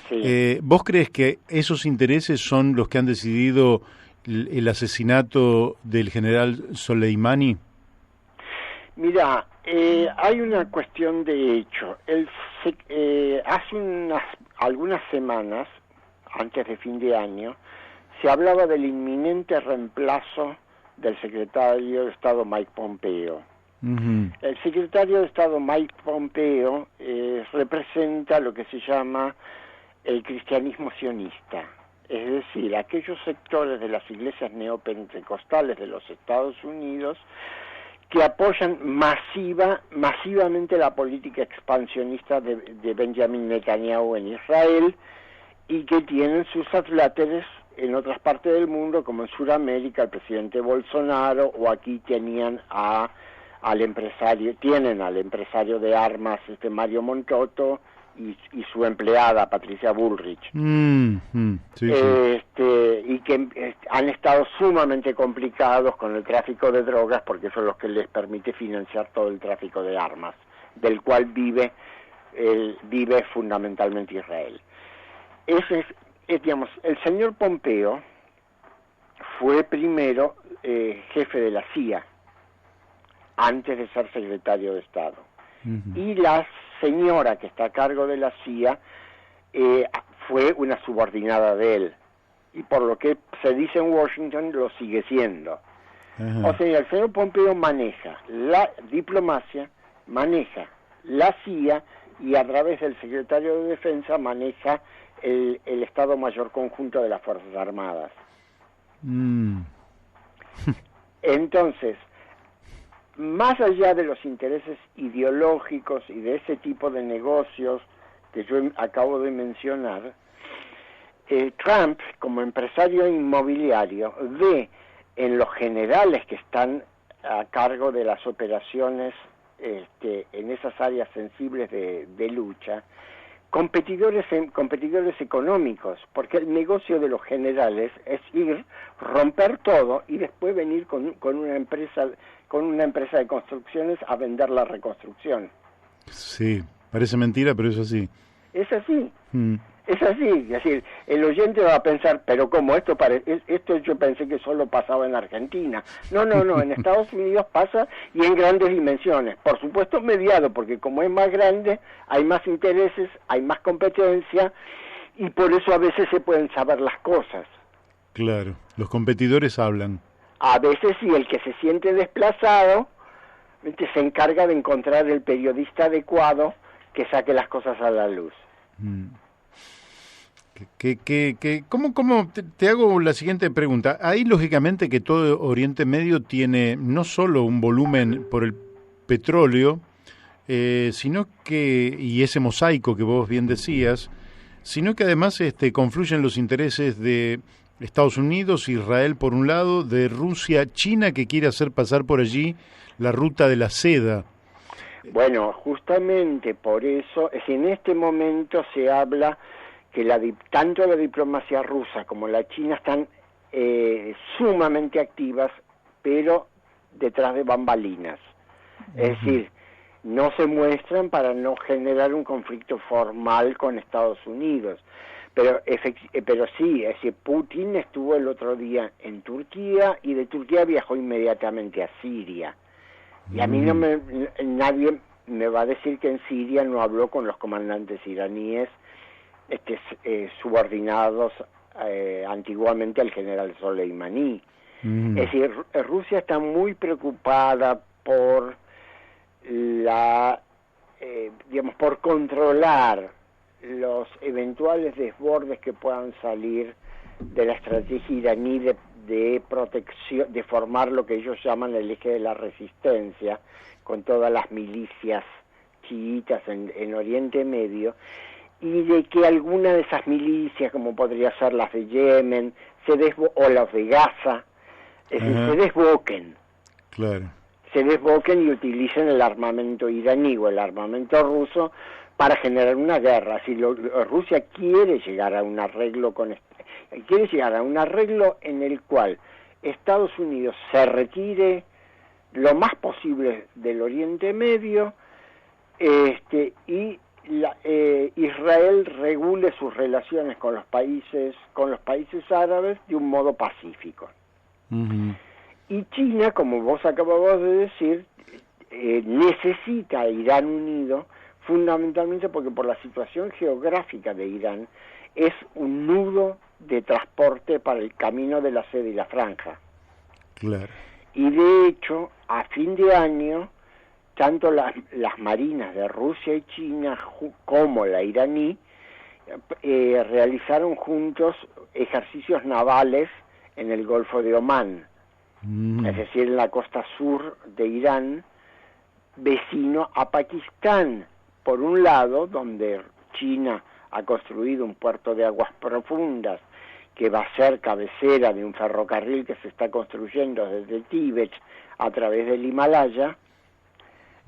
Sí. ¿Vos crees que esos intereses son los que han decidido el asesinato del general Soleimani? Mira, hay una cuestión de hecho. Hace algunas semanas, antes de fin de año, se hablaba del inminente reemplazo del secretario de Estado Mike Pompeo. El secretario de Estado Mike Pompeo representa lo que se llama el cristianismo sionista, es decir, aquellos sectores de las iglesias neopentecostales de los Estados Unidos que apoyan masivamente la política expansionista de Benjamin Netanyahu en Israel y que tienen sus adláteres en otras partes del mundo, como en Sudamérica, el presidente Bolsonaro, o aquí tienen al empresario de armas, Mario Montoto, y su empleada, Patricia Bullrich. Sí. Y que han estado sumamente complicados con el tráfico de drogas, porque eso es lo que les permite financiar todo el tráfico de armas, del cual vive fundamentalmente Israel. Digamos, el señor Pompeo fue primero jefe de la CIA, antes de ser secretario de Estado. Y la señora que está a cargo de la CIA fue una subordinada de él. Y por lo que se dice en Washington, lo sigue siendo. O sea, el señor Pompeo maneja la diplomacia, maneja la CIA y a través del secretario de Defensa maneja el Estado Mayor Conjunto de las Fuerzas Armadas. Entonces, más allá de los intereses ideológicos y de ese tipo de negocios que yo acabo de mencionar, Trump, como empresario inmobiliario, ve en los generales que están a cargo de las operaciones en esas áreas sensibles de lucha, competidores económicos, porque el negocio de los generales es ir, romper todo y después venir con una empresa de construcciones a vender la reconstrucción. Sí, parece mentira, pero es así. Es así. Es así, es decir, el oyente va a pensar, pero ¿cómo? Esto yo pensé que solo pasaba en Argentina. No, en Estados Unidos pasa y en grandes dimensiones. Por supuesto mediado, porque como es más grande, hay más intereses, hay más competencia y por eso a veces se pueden saber las cosas. Claro, los competidores hablan. A veces sí, el que se siente desplazado se encarga de encontrar el periodista adecuado que saque las cosas a la luz. ¿Cómo te hago la siguiente pregunta? Ahí lógicamente que todo Oriente Medio tiene no solo un volumen por el petróleo, sino que, y ese mosaico que vos bien decías, sino que además confluyen los intereses de Estados Unidos, Israel por un lado, de Rusia, China que quiere hacer pasar por allí la ruta de la seda. Bueno, justamente por eso, en este momento se habla que tanto la diplomacia rusa como la china están sumamente activas, pero detrás de bambalinas. Es decir, no se muestran para no generar un conflicto formal con Estados Unidos. Pero sí, es decir, Putin estuvo el otro día en Turquía y de Turquía viajó inmediatamente a Siria. Y a mí nadie me va a decir que en Siria no habló con los comandantes iraníes subordinados antiguamente al general Soleimani. Es decir, Rusia está muy preocupada por por controlar los eventuales desbordes que puedan salir de la estrategia iraní de protección, de formar lo que ellos llaman el eje de la resistencia, con todas las milicias chiitas en Oriente Medio, y de que alguna de esas milicias, como podría ser las de Yemen, o las de Gaza, se desboquen. Claro. Se desboquen y utilicen el armamento iraní o el armamento ruso para generar una guerra. Si Rusia quiere llegar a un arreglo en el cual Estados Unidos se retire lo más posible del Oriente Medio, y Israel regule sus relaciones con los países árabes de un modo pacífico. Y China, como vos acababas de decir, necesita a Irán unido, fundamentalmente porque por la situación geográfica de Irán es un nudo de transporte para el camino de la seda y la franja. Claro. Y de hecho, a fin de año, tanto las marinas de Rusia y China como la iraní realizaron juntos ejercicios navales en el Golfo de Omán, es decir, en la costa sur de Irán, vecino a Pakistán, por un lado, donde China ha construido un puerto de aguas profundas que va a ser cabecera de un ferrocarril que se está construyendo desde Tíbet a través del Himalaya,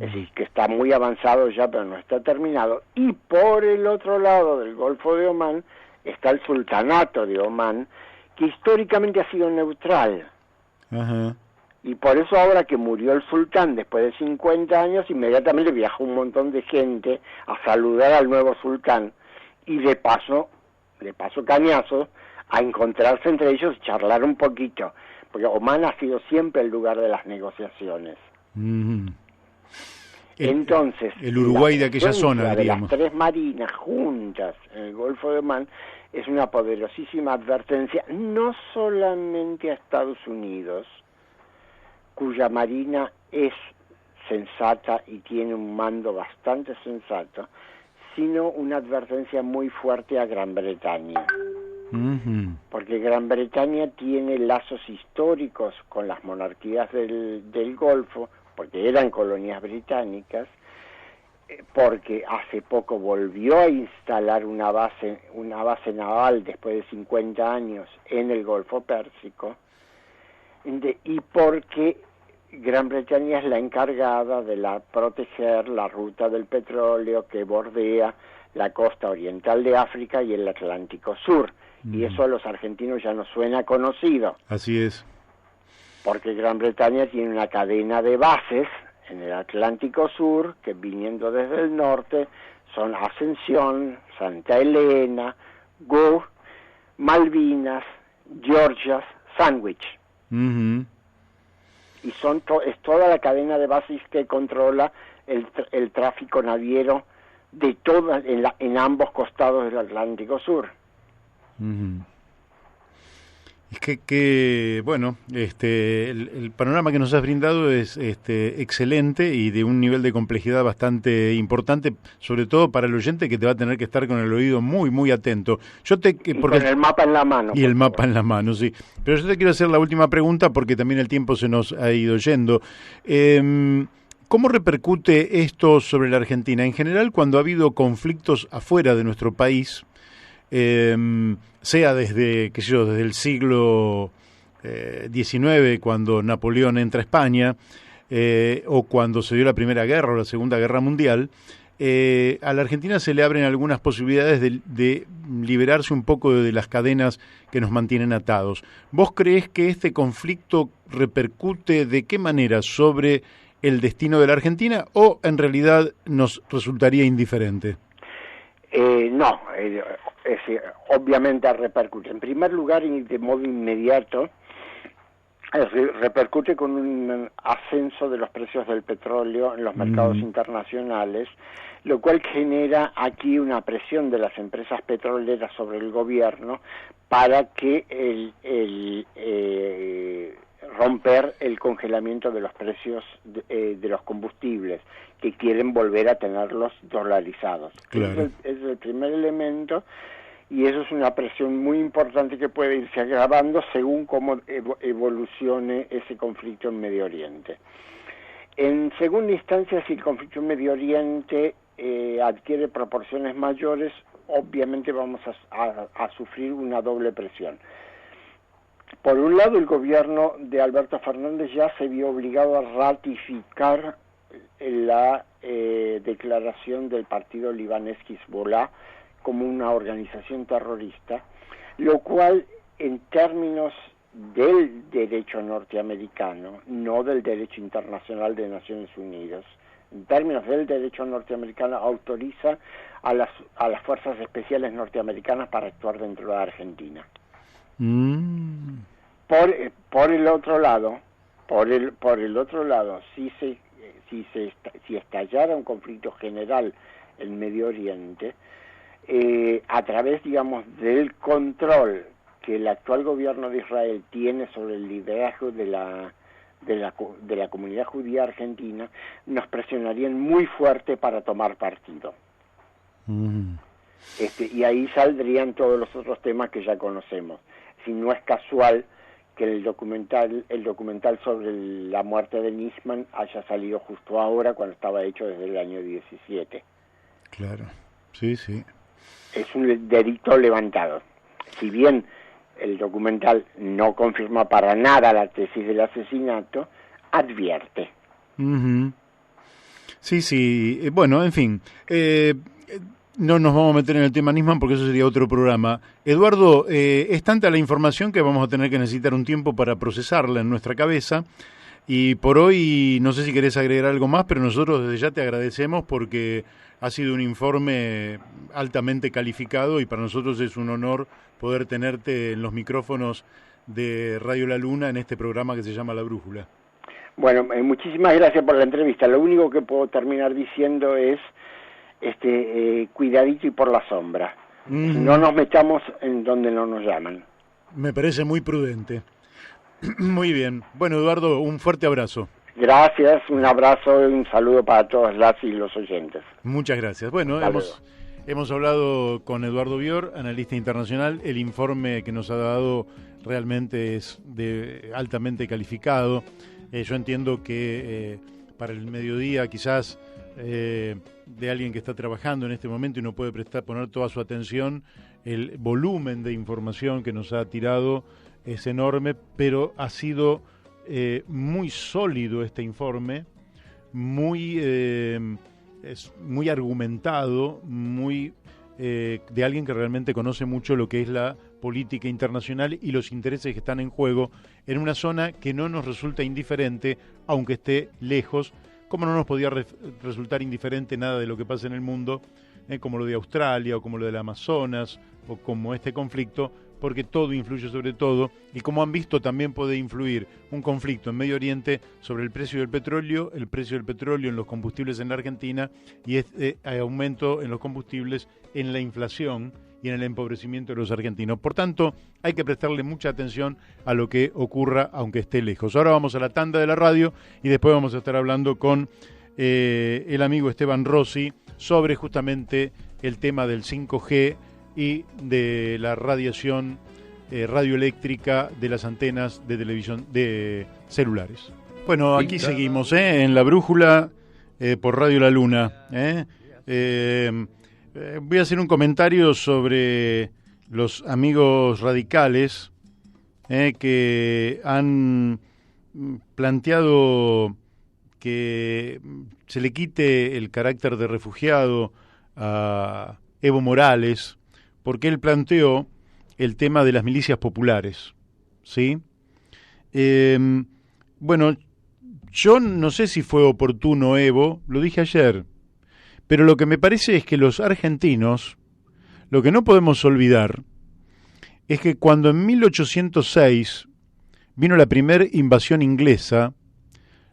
es decir, que está muy avanzado ya, pero no está terminado. Y por el otro lado del Golfo de Omán está el Sultanato de Omán, que históricamente ha sido neutral. Y por eso ahora que murió el sultán después de 50 años, inmediatamente viajó un montón de gente a saludar al nuevo sultán y de paso cañazos a encontrarse entre ellos y charlar un poquito, porque Omán ha sido siempre el lugar de las negociaciones. Entonces, el Uruguay de aquella zona, de diríamos. las tres marinas juntas en el Golfo de Omán es una poderosísima advertencia, no solamente a Estados Unidos, cuya marina es sensata y tiene un mando bastante sensato, sino una advertencia muy fuerte a Gran Bretaña. Porque Gran Bretaña tiene lazos históricos con las monarquías del Golfo, porque eran colonias británicas, porque hace poco volvió a instalar una base naval después de 50 años en el Golfo Pérsico, y porque Gran Bretaña es la encargada de proteger la ruta del petróleo que bordea la costa oriental de África y el Atlántico Sur. Y eso a los argentinos ya nos suena conocido. Así es. Porque Gran Bretaña tiene una cadena de bases en el Atlántico Sur, que viniendo desde el norte son Ascensión, Santa Elena, Gough, Malvinas, Georgias, Sandwich. Y es toda la cadena de bases que controla el tráfico naviero de en ambos costados del Atlántico Sur. Es que bueno, el panorama que nos has brindado es excelente y de un nivel de complejidad bastante importante, sobre todo para el oyente que te va a tener que estar con el oído muy, muy atento. Porque con el mapa en la mano. Y el mapa en la mano, sí. Pero yo te quiero hacer la última pregunta porque también el tiempo se nos ha ido yendo. ¿Cómo repercute esto sobre la Argentina? En general, cuando ha habido conflictos afuera de nuestro país, sea desde el siglo XIX, cuando Napoleón entra a España, o cuando se dio la Primera Guerra o la Segunda Guerra Mundial, a la Argentina se le abren algunas posibilidades de liberarse un poco de las cadenas que nos mantienen atados. ¿Vos creés que este conflicto repercute de qué manera sobre el destino de la Argentina o en realidad nos resultaría indiferente? No, obviamente repercute. En primer lugar, y de modo inmediato, repercute con un ascenso de los precios del petróleo en los mercados internacionales, lo cual genera aquí una presión de las empresas petroleras sobre el gobierno para que romper el congelamiento de los precios de los combustibles, que quieren volver a tenerlos dolarizados. Claro. Es el primer elemento, y eso es una presión muy importante que puede irse agravando según cómo evolucione ese conflicto en Medio Oriente. En segunda instancia, si el conflicto en Medio Oriente adquiere proporciones mayores, obviamente vamos a sufrir una doble presión. Por un lado, el gobierno de Alberto Fernández ya se vio obligado a ratificar la declaración del partido libanés Hezbollah como una organización terrorista, lo cual en términos del derecho norteamericano, no del derecho internacional de Naciones Unidas, en términos del derecho norteamericano autoriza a las fuerzas especiales norteamericanas para actuar dentro de Argentina. Por el otro lado, si estallara un conflicto general en Medio Oriente, a través, digamos, del control que el actual gobierno de Israel tiene sobre el liderazgo de la comunidad judía argentina, nos presionarían muy fuerte para tomar partido. Y ahí saldrían todos los otros temas que ya conocemos. Si no es casual que el documental sobre la muerte de Nisman haya salido justo ahora, cuando estaba hecho desde el año 17. Claro, sí. Es un delito levantado. Si bien el documental no confirma para nada la tesis del asesinato, advierte. Sí, bueno, en fin, no nos vamos a meter en el tema Nisman porque eso sería otro programa. Eduardo, es tanta la información que vamos a tener que necesitar un tiempo para procesarla en nuestra cabeza, y por hoy no sé si querés agregar algo más, pero nosotros desde ya te agradecemos porque ha sido un informe altamente calificado, y para nosotros es un honor poder tenerte en los micrófonos de Radio La Luna en este programa que se llama La Brújula. Bueno, muchísimas gracias por la entrevista. Lo único que puedo terminar diciendo es cuidadito y por la sombra. No nos metamos en donde no nos llaman. Me parece muy prudente. Muy bien. Bueno, Eduardo, un fuerte abrazo. Gracias, un abrazo y un saludo para todas las y los oyentes. Muchas gracias. Bueno, hemos hablado con Eduardo Bior, analista internacional. El informe que nos ha dado realmente es altamente calificado. Yo entiendo que para el mediodía quizás de alguien que está trabajando en este momento y no puede poner toda su atención, el volumen de información que nos ha tirado es enorme, pero ha sido muy sólido este informe, muy argumentado, de alguien que realmente conoce mucho lo que es la política internacional y los intereses que están en juego en una zona que no nos resulta indiferente, aunque esté lejos, como no nos podía resultar indiferente nada de lo que pasa en el mundo, como lo de Australia o como lo del Amazonas o como este conflicto, porque todo influye sobre todo, y como han visto también puede influir un conflicto en Medio Oriente sobre el precio del petróleo en los combustibles en la Argentina, y este aumento en los combustibles, en la inflación y en el empobrecimiento de los argentinos. Por tanto, hay que prestarle mucha atención a lo que ocurra, aunque esté lejos. Ahora vamos a la tanda de la radio y después vamos a estar hablando con el amigo Esteban Rossi sobre justamente el tema del 5G y de la radiación radioeléctrica de las antenas de televisión de celulares. Bueno, aquí seguimos en La Brújula por Radio La Luna. Voy a hacer un comentario sobre los amigos radicales que han planteado que se le quite el carácter de refugiado a Evo Morales, porque él planteó el tema de las milicias populares, ¿sí? Bueno, yo no sé si fue oportuno Evo, lo dije ayer, pero lo que me parece es que los argentinos, lo que no podemos olvidar, es que cuando en 1806 vino la primera invasión inglesa,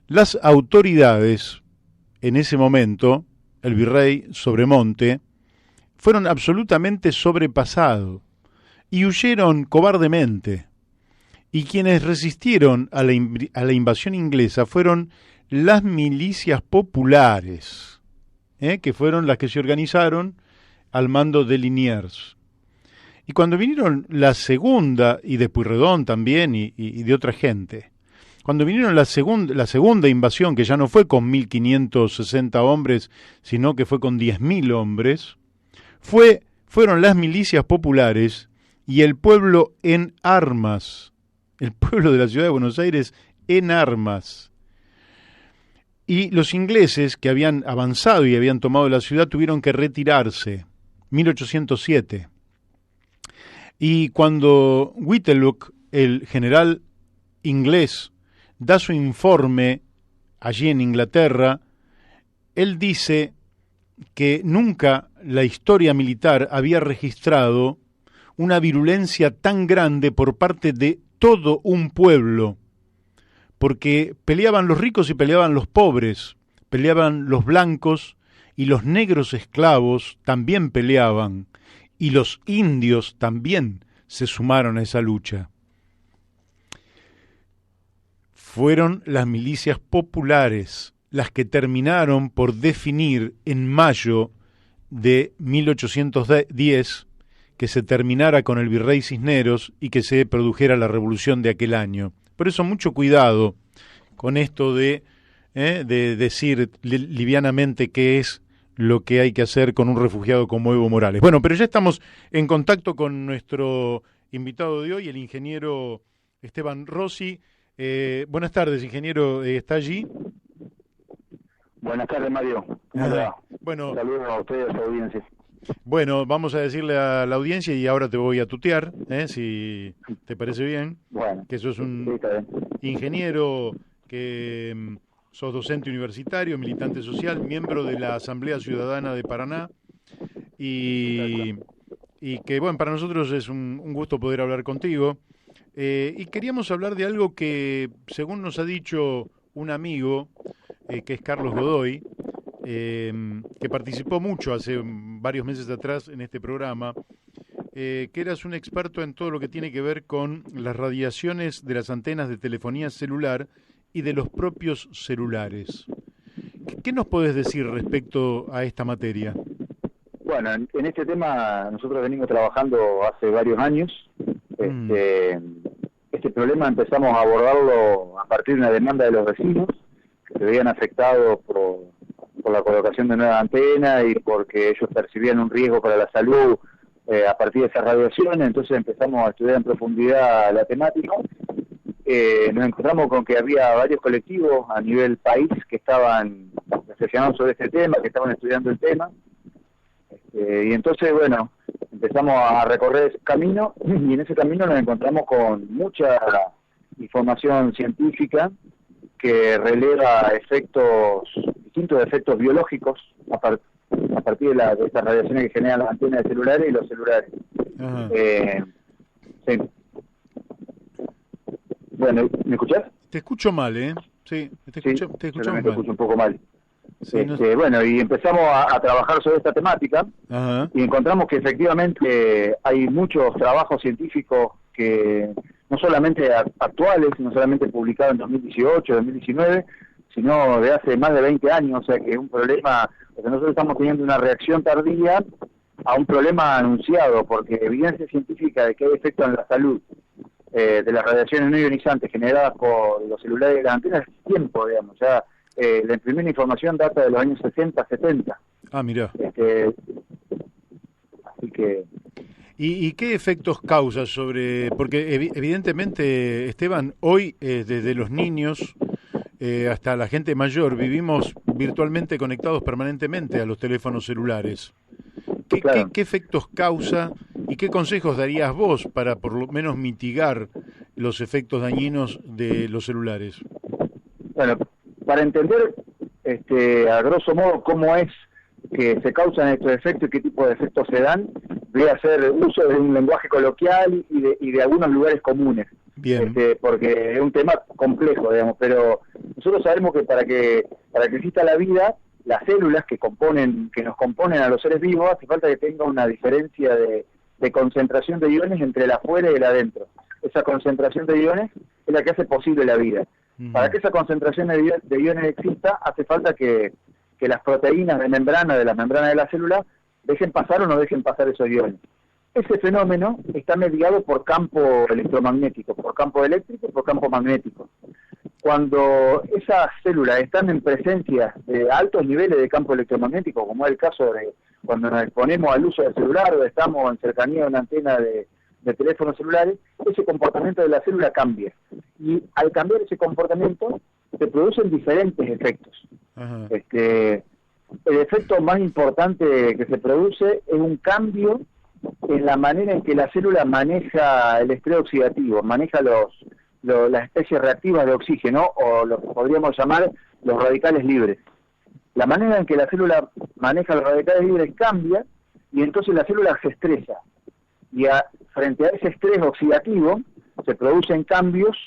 las autoridades, en ese momento, el virrey Sobremonte, fueron absolutamente sobrepasados y huyeron cobardemente. Y quienes resistieron a la invasión inglesa fueron las milicias populares, que fueron las que se organizaron al mando de Liniers. Y cuando vinieron la segunda, y de Pueyrredón también, y de otra gente, cuando vinieron la segunda invasión, que ya no fue con 1.560 hombres, sino que fue con 10.000 hombres, fueron las milicias populares y el pueblo en armas, el pueblo de la ciudad de Buenos Aires en armas. Y los ingleses, que habían avanzado y habían tomado la ciudad, tuvieron que retirarse, 1807. Y cuando Whitelocke, el general inglés, da su informe allí en Inglaterra, él dice que nunca la historia militar había registrado una virulencia tan grande por parte de todo un pueblo, porque peleaban los ricos y peleaban los pobres, peleaban los blancos y los negros esclavos también peleaban, y los indios también se sumaron a esa lucha. Fueron las milicias populares las que terminaron por definir en mayo de 1810 que se terminara con el virrey Cisneros y que se produjera la revolución de aquel año. Por eso mucho cuidado con esto de decir livianamente qué es lo que hay que hacer con un refugiado como Evo Morales. Bueno, pero ya estamos en contacto con nuestro invitado de hoy, el ingeniero Esteban Rossi. Buenas tardes, ingeniero, ¿está allí? Buenas tardes, Mario. Bueno, saludos a ustedes, a su audiencia. Bueno, vamos a decirle a la audiencia, y ahora te voy a tutear, si te parece bien, bueno, que sos un ingeniero, que sos docente universitario, militante social, miembro de la Asamblea Ciudadana de Paraná, y que, bueno, para nosotros es un gusto poder hablar contigo. Y queríamos hablar de algo que, según nos ha dicho un amigo, que es Carlos Godoy, que participó mucho hace varios meses atrás en este programa, que eras un experto en todo lo que tiene que ver con las radiaciones de las antenas de telefonía celular y de los propios celulares. ¿Qué nos podés decir respecto a esta materia? Bueno, en este tema nosotros venimos trabajando hace varios años. Este problema empezamos a abordarlo a partir de una demanda de los vecinos que se veían afectados por la colocación de nuevas antenas y porque ellos percibían un riesgo para la salud a partir de esas radiaciones. Entonces empezamos a estudiar en profundidad la temática. Nos encontramos con que había varios colectivos a nivel país que estaban reflexionando sobre este tema, que estaban estudiando el tema. Y entonces, bueno, empezamos a recorrer ese camino y en ese camino nos encontramos con mucha información científica que releva distintos efectos biológicos a partir de estas radiaciones que generan las antenas de celulares y los celulares. Sí. Bueno, ¿me escuchás? Te escucho mal, ¿eh? Sí, te escucho mal. Te escucho un poco mal. Sí, Bueno, y empezamos a trabajar sobre esta temática. Ajá. Y encontramos que efectivamente hay muchos trabajos científicos que no solamente actuales, no solamente publicados en 2018, 2019, sino de hace más de 20 años, o sea que es un problema, porque nosotros estamos teniendo una reacción tardía a un problema anunciado, porque evidencia científica de que hay efectos en la salud de las radiaciones no ionizantes generadas por los celulares y las antenas es tiempo, digamos, ya la primera información data de los años 60, 70. Ah, mirá. Así que... ¿Y qué efectos causa sobre...? Porque evidentemente, Esteban, hoy desde los niños hasta la gente mayor vivimos virtualmente conectados permanentemente a los teléfonos celulares. ¿Qué efectos causa y qué consejos darías vos para por lo menos mitigar los efectos dañinos de los celulares? Bueno, para entender a grosso modo cómo es que se causan estos efectos y qué tipo de efectos se dan, voy a hacer uso de un lenguaje coloquial y de algunos lugares comunes. Bien. Porque es un tema complejo, digamos, pero nosotros sabemos que para que exista la vida, las células que nos componen a los seres vivos, hace falta que tenga una diferencia de concentración de iones entre el afuera y el adentro. Esa concentración de iones es la que hace posible la vida. Para que esa concentración de iones exista, hace falta que las proteínas de la membrana de la célula dejen pasar o no dejen pasar esos iones. Ese fenómeno está mediado por campo electromagnético, por campo eléctrico y por campo magnético. Cuando esas células están en presencia de altos niveles de campo electromagnético, como es el caso de cuando nos exponemos al uso del celular o estamos en cercanía de una antena de teléfonos celulares, ese comportamiento de la célula cambia. Y al cambiar ese comportamiento, se producen diferentes efectos. Ajá. El efecto más importante que se produce es un cambio en la manera en que la célula maneja el estrés oxidativo, maneja las especies reactivas de oxígeno, o lo que podríamos llamar los radicales libres. La manera en que la célula maneja los radicales libres cambia, y entonces la célula se estresa. Y frente a ese estrés oxidativo, se producen cambios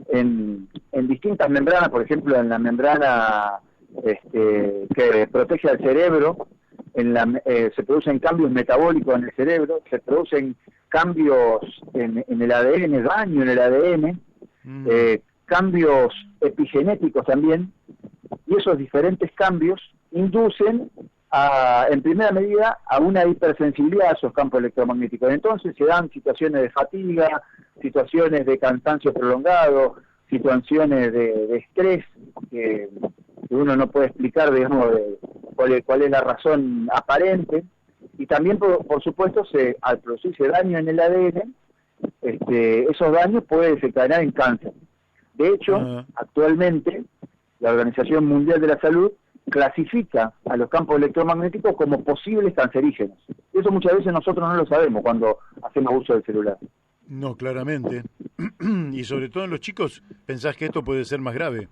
en distintas membranas, por ejemplo, en la membrana que protege al cerebro, se producen cambios metabólicos en el cerebro, se producen cambios en el ADN, daño en el ADN, cambios epigenéticos también, y esos diferentes cambios inducen en primera medida a una hipersensibilidad a esos campos electromagnéticos. Entonces se dan situaciones de fatiga, situaciones de cansancio prolongado, situaciones de estrés que uno no puede explicar, digamos, cuál es la razón aparente. Y también, por supuesto, al producirse daño en el ADN, esos daños pueden desencadenar en cáncer. De hecho, actualmente, la Organización Mundial de la Salud clasifica a los campos electromagnéticos como posibles cancerígenos. Eso muchas veces nosotros no lo sabemos cuando hacemos uso del celular. No, claramente. Y sobre todo en los chicos, ¿pensás que esto puede ser más grave?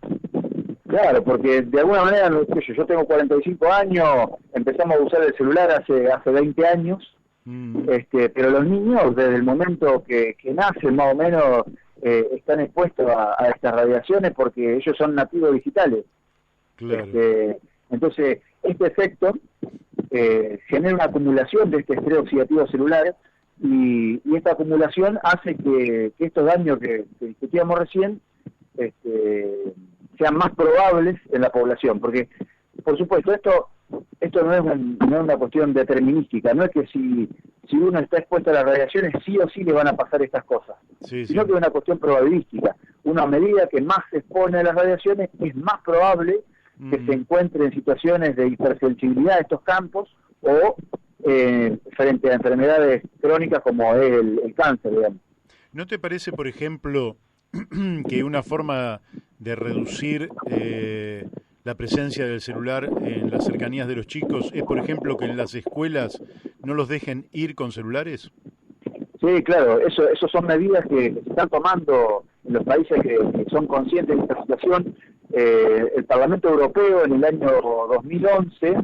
Claro, porque de alguna manera, yo tengo 45 años, empezamos a usar el celular hace 20 años, pero los niños desde el momento que nacen más o menos están expuestos a estas radiaciones porque ellos son nativos digitales. Claro. Entonces, este efecto genera una acumulación de este estrés oxidativo celular y esta acumulación hace que estos daños que discutíamos recién sean más probables en la población, porque por supuesto esto no es una cuestión determinística, no es que si uno está expuesto a las radiaciones sí o sí le van a pasar estas cosas, sino que es una cuestión probabilística. Uno, a medida que más se expone a las radiaciones, es más probable que se encuentre en situaciones de hipersensibilidad a estos campos o frente a enfermedades crónicas como es el cáncer, digamos. ¿No te parece, por ejemplo, que una forma de reducir la presencia del celular en las cercanías de los chicos es, por ejemplo, que en las escuelas no los dejen ir con celulares? Sí, claro, eso son medidas que se están tomando en los países que son conscientes de esta situación. El Parlamento Europeo en el año 2011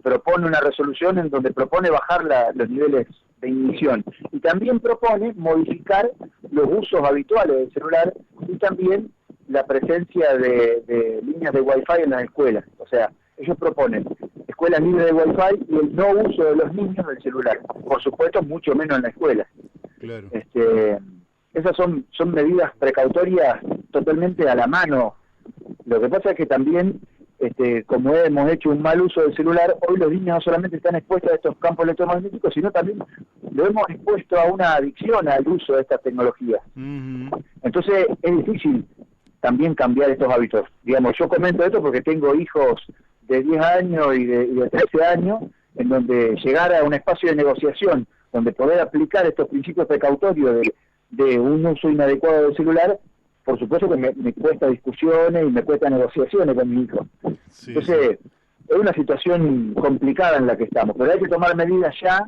propone una resolución en donde propone bajar los niveles de ignición y también propone modificar los usos habituales del celular y también la presencia de líneas de Wi-Fi en las escuelas. O sea, ellos proponen escuelas libres de Wi-Fi y el no uso de los niños del celular. Por supuesto, mucho menos en la escuela. Claro. Esas son medidas precautorias totalmente a la mano. Lo que pasa es que también, como hemos hecho un mal uso del celular, hoy los niños no solamente están expuestos a estos campos electromagnéticos, sino también lo hemos expuesto a una adicción al uso de estas tecnologías. Entonces es difícil también cambiar estos hábitos. Digamos, yo comento esto porque tengo hijos de 10 años y de 13 años, en donde llegar a un espacio de negociación, donde poder aplicar estos principios precautorios de un uso inadecuado del celular, por supuesto que me cuesta discusiones y me cuesta negociaciones con mi hijo. Sí, entonces, es una situación complicada en la que estamos, pero hay que tomar medidas ya,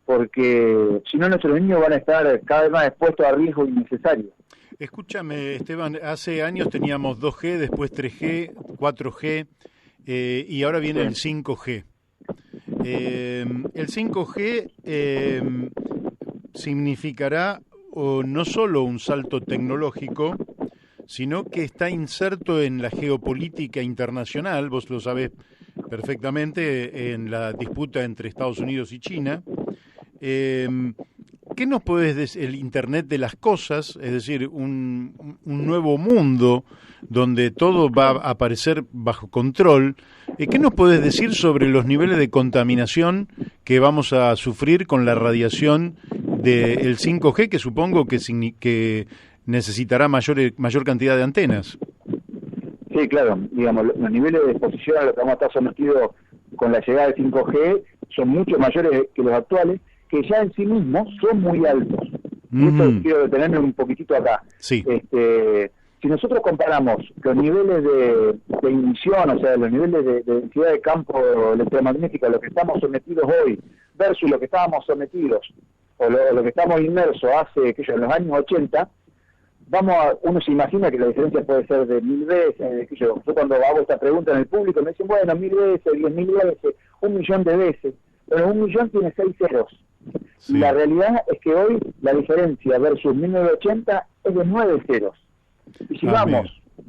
porque si no nuestros niños van a estar cada vez más expuestos a riesgos innecesarios. Escúchame, Esteban, hace años teníamos 2G, después 3G, 4G, y ahora viene el 5G. El 5G significará no solo un salto tecnológico, sino que está inserto en la geopolítica internacional, vos lo sabés perfectamente, en la disputa entre Estados Unidos y China. ¿Qué nos podés decir? El Internet de las cosas, es decir, un nuevo mundo donde todo va a aparecer bajo control. ¿Qué nos podés decir sobre los niveles de contaminación que vamos a sufrir con la radiación del 5G, que supongo que necesitará mayor cantidad de antenas? Sí, claro. Digamos, los niveles de exposición a lo que vamos a estar sometidos con la llegada del 5G son mucho mayores que los actuales, que ya en sí mismos son muy altos. Y esto quiero detenerme un poquitito acá. Sí. Si nosotros comparamos los niveles de ignición, o sea, los niveles de densidad de campo electromagnético a lo que estamos sometidos hoy versus lo que estábamos sometidos o lo que estamos inmersos hace, en los años 80, uno se imagina que la diferencia puede ser de 1000 veces, yo cuando hago esta pregunta en el público me dicen, bueno, 1000 veces, 10.000 veces, 1.000.000 de veces. Bueno, 1.000.000 tiene 6 ceros. Sí. La realidad es que hoy la diferencia versus 1980 es de 9 ceros. Y si vamos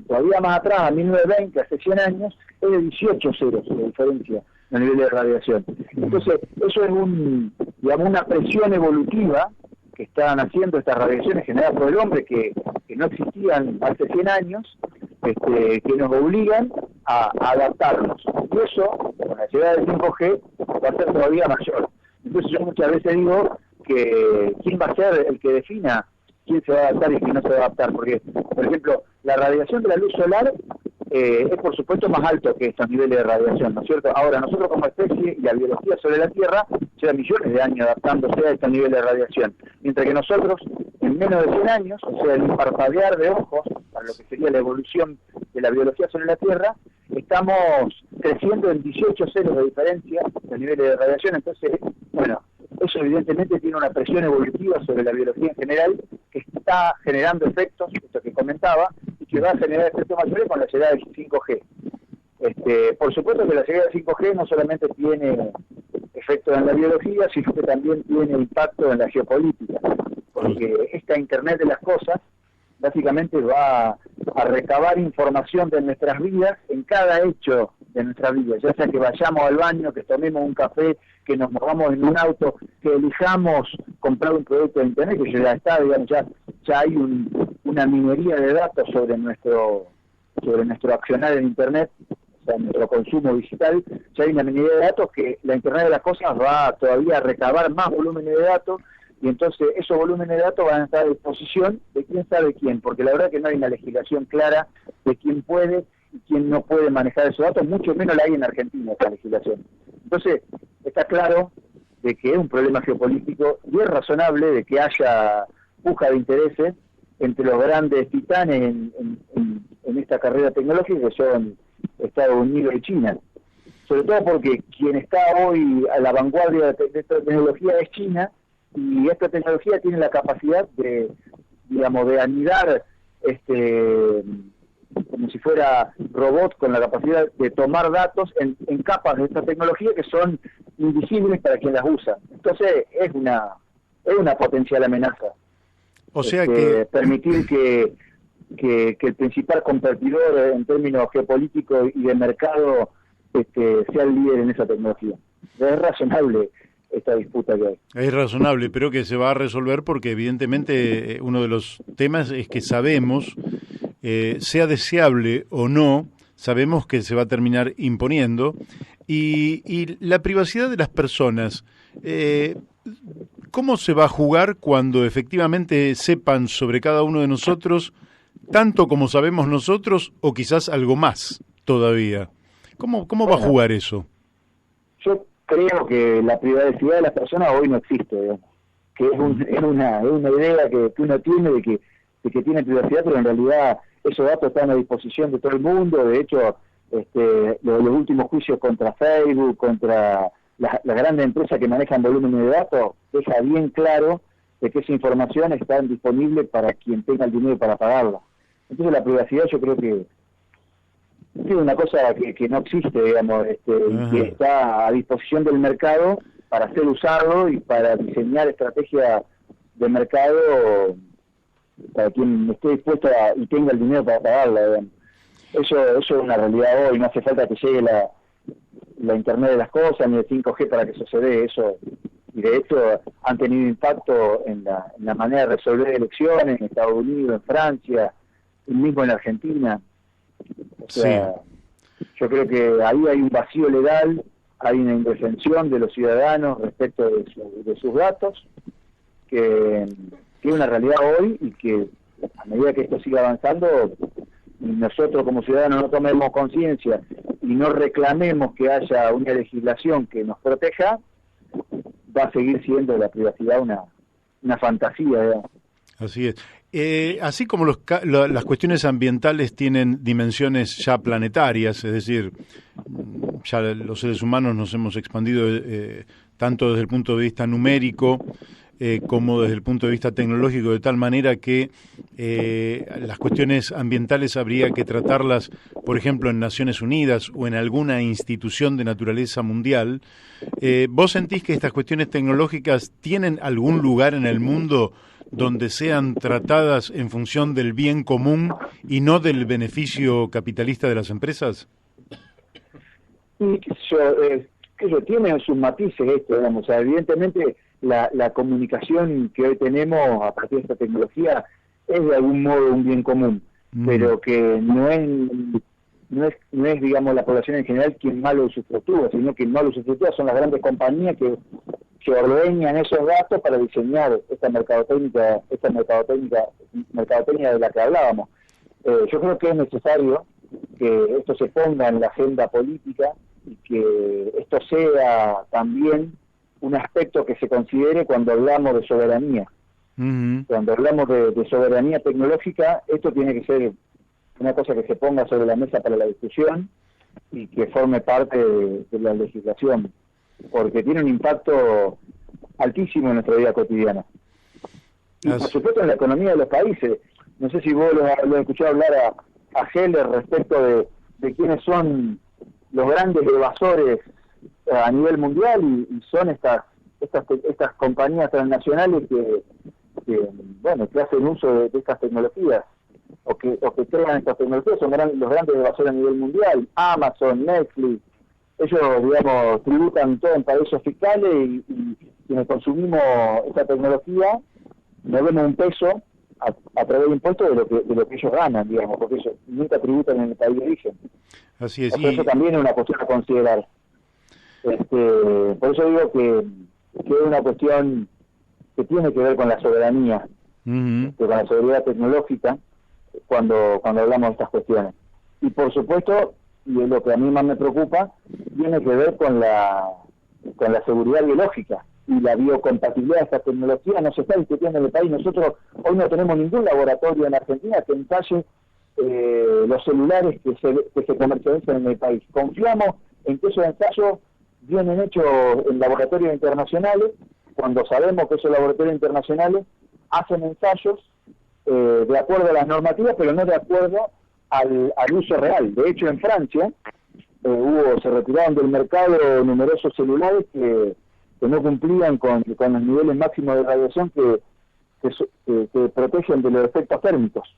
todavía más atrás, a 1920, hace 100 años, es de 18 ceros la diferencia en el nivel de radiación. Entonces, eso es una presión evolutiva que están haciendo estas radiaciones generadas por el hombre que no existían hace 100 años, que nos obligan a adaptarnos. Y eso, con la llegada del 5G, va a ser todavía mayor. Entonces yo muchas veces digo que quién va a ser el que defina quién se va a adaptar y quién no se va a adaptar, porque, por ejemplo, la radiación de la luz solar es por supuesto más alto que estos niveles de radiación, ¿no es cierto? Ahora, nosotros como especie y la biología sobre la Tierra lleva millones de años adaptándose a estos niveles de radiación, mientras que nosotros, en menos de 100 años, o sea, en un parpadear de ojos, para lo que sería la evolución de la biología sobre la Tierra, estamos creciendo en 18 ceros de diferencia de niveles de radiación. Entonces, bueno, eso evidentemente tiene una presión evolutiva sobre la biología en general que está generando efectos, esto que comentaba, y se va a generar efectos mayores con la llegada del 5G. Por supuesto que la llegada del 5G no solamente tiene efectos en la biología, sino que también tiene impacto en la geopolítica, porque esta Internet de las cosas básicamente va a recabar información de nuestras vidas en cada hecho de nuestra vida, ya sea que vayamos al baño, que tomemos un café, que nos movamos en un auto, que elijamos comprar un producto de Internet, que ya está, digamos, ya hay una minería de datos sobre nuestro accionar en Internet, o sea, nuestro consumo digital. Ya hay una minería de datos que la Internet de las cosas va todavía a recabar más volúmenes de datos, y entonces esos volúmenes de datos van a estar a disposición de quién sabe quién, porque la verdad que no hay una legislación clara de quién puede y quién no puede manejar esos datos, mucho menos la hay en Argentina, esta legislación. Entonces, está claro de que es un problema geopolítico y es razonable de que haya puja de intereses entre los grandes titanes en esta carrera tecnológica, que son Estados Unidos y China. Sobre todo porque quien está hoy a la vanguardia de esta tecnología es China, y esta tecnología tiene la capacidad de, digamos, de anidar como si fuera robot, con la capacidad de tomar datos en capas de esta tecnología que son invisibles para quien las usa. Entonces es una potencial amenaza. O sea que permitir que el principal competidor en términos geopolíticos y de mercado sea el líder en esa tecnología. Es razonable esta disputa que hay. Es razonable, pero que se va a resolver porque evidentemente uno de los temas es que sabemos, sea deseable o no, sabemos que se va a terminar imponiendo, y la privacidad de las personas, ¿cómo se va a jugar cuando efectivamente sepan sobre cada uno de nosotros tanto como sabemos nosotros o quizás algo más todavía? ¿Cómo va a jugar eso? Yo creo que la privacidad de las personas hoy no existe, digamos. Que es una idea que uno tiene de que tiene privacidad, pero en realidad esos datos están a disposición de todo el mundo. De hecho, los últimos juicios contra Facebook, contra las grandes empresas que manejan volúmenes de datos, deja bien claro de que esa información está disponible para quien tenga el dinero para pagarla. Entonces la privacidad yo creo que es una cosa que no existe, digamos, que está a disposición del mercado para hacer usarlo y para diseñar estrategias de mercado para quien esté dispuesto y tenga el dinero para pagarla, digamos. Eso es una realidad hoy, no hace falta que llegue la Internet de las cosas ni el 5G para que eso se dé, eso, y de hecho han tenido impacto en la manera de resolver elecciones en Estados Unidos, en Francia, y mismo en Argentina. O sea, sí. Yo creo que ahí hay un vacío legal, hay una indefensión de los ciudadanos respecto de sus datos, que es una realidad hoy, y que a medida que esto siga avanzando, y nosotros como ciudadanos no tomemos conciencia y no reclamemos que haya una legislación que nos proteja, va a seguir siendo la privacidad una fantasía, digamos. Así es. Así como las cuestiones ambientales tienen dimensiones ya planetarias, es decir, ya los seres humanos nos hemos expandido tanto desde el punto de vista numérico como desde el punto de vista tecnológico, de tal manera que las cuestiones ambientales habría que tratarlas, por ejemplo, en Naciones Unidas o en alguna institución de naturaleza mundial. ¿Vos sentís que estas cuestiones tecnológicas tienen algún lugar en el mundo donde sean tratadas en función del bien común y no del beneficio capitalista de las empresas? Y que tiene sus matices esto, digamos. O sea, evidentemente la comunicación que hoy tenemos a partir de esta tecnología es de algún modo un bien común, pero que no es, digamos, la población en general quien más lo usufructúa, sino que no lo usufructúa son las grandes compañías que ordeñan esos datos para diseñar esta mercadotecnia de la que hablábamos. Yo creo que es necesario que esto se ponga en la agenda política y que esto sea también un aspecto que se considere cuando hablamos de soberanía. Cuando hablamos de soberanía tecnológica, esto tiene que ser una cosa que se ponga sobre la mesa para la discusión y que forme parte de la legislación, porque tiene un impacto altísimo en nuestra vida cotidiana. Y por supuesto en la economía de los países. no sé si vos lo has escuchado hablar a Heller respecto de quiénes son los grandes evasores a nivel mundial, y son estas compañías transnacionales que hacen uso de estas tecnologías o que crean estas tecnologías. Son los grandes evasores a nivel mundial. Amazon, Netflix, ellos, digamos, tributan todo en paraísos fiscales, y quienes consumimos esta tecnología no vemos un peso a través de impuestos de lo que ellos ganan, digamos, porque ellos nunca tributan en el país de origen. Así es. O sea, eso también es una cuestión a considerar. Por eso digo que es una cuestión que tiene que ver con la soberanía, con la seguridad tecnológica, cuando hablamos de estas cuestiones. Y por supuesto, y es lo que a mí más me preocupa, tiene que ver con la seguridad biológica y la biocompatibilidad de esta tecnología. No se está discutiendo en el país. Nosotros hoy no tenemos ningún laboratorio en Argentina que entalle los celulares que se comercializan en el país. Confiamos en que esos ensayos vienen hechos en laboratorios internacionales, cuando sabemos que esos laboratorios internacionales hacen ensayos de acuerdo a las normativas, pero no de acuerdo al uso real. De hecho, en Francia se retiraron del mercado numerosos celulares que no cumplían con los niveles máximos de radiación que protegen de los efectos térmicos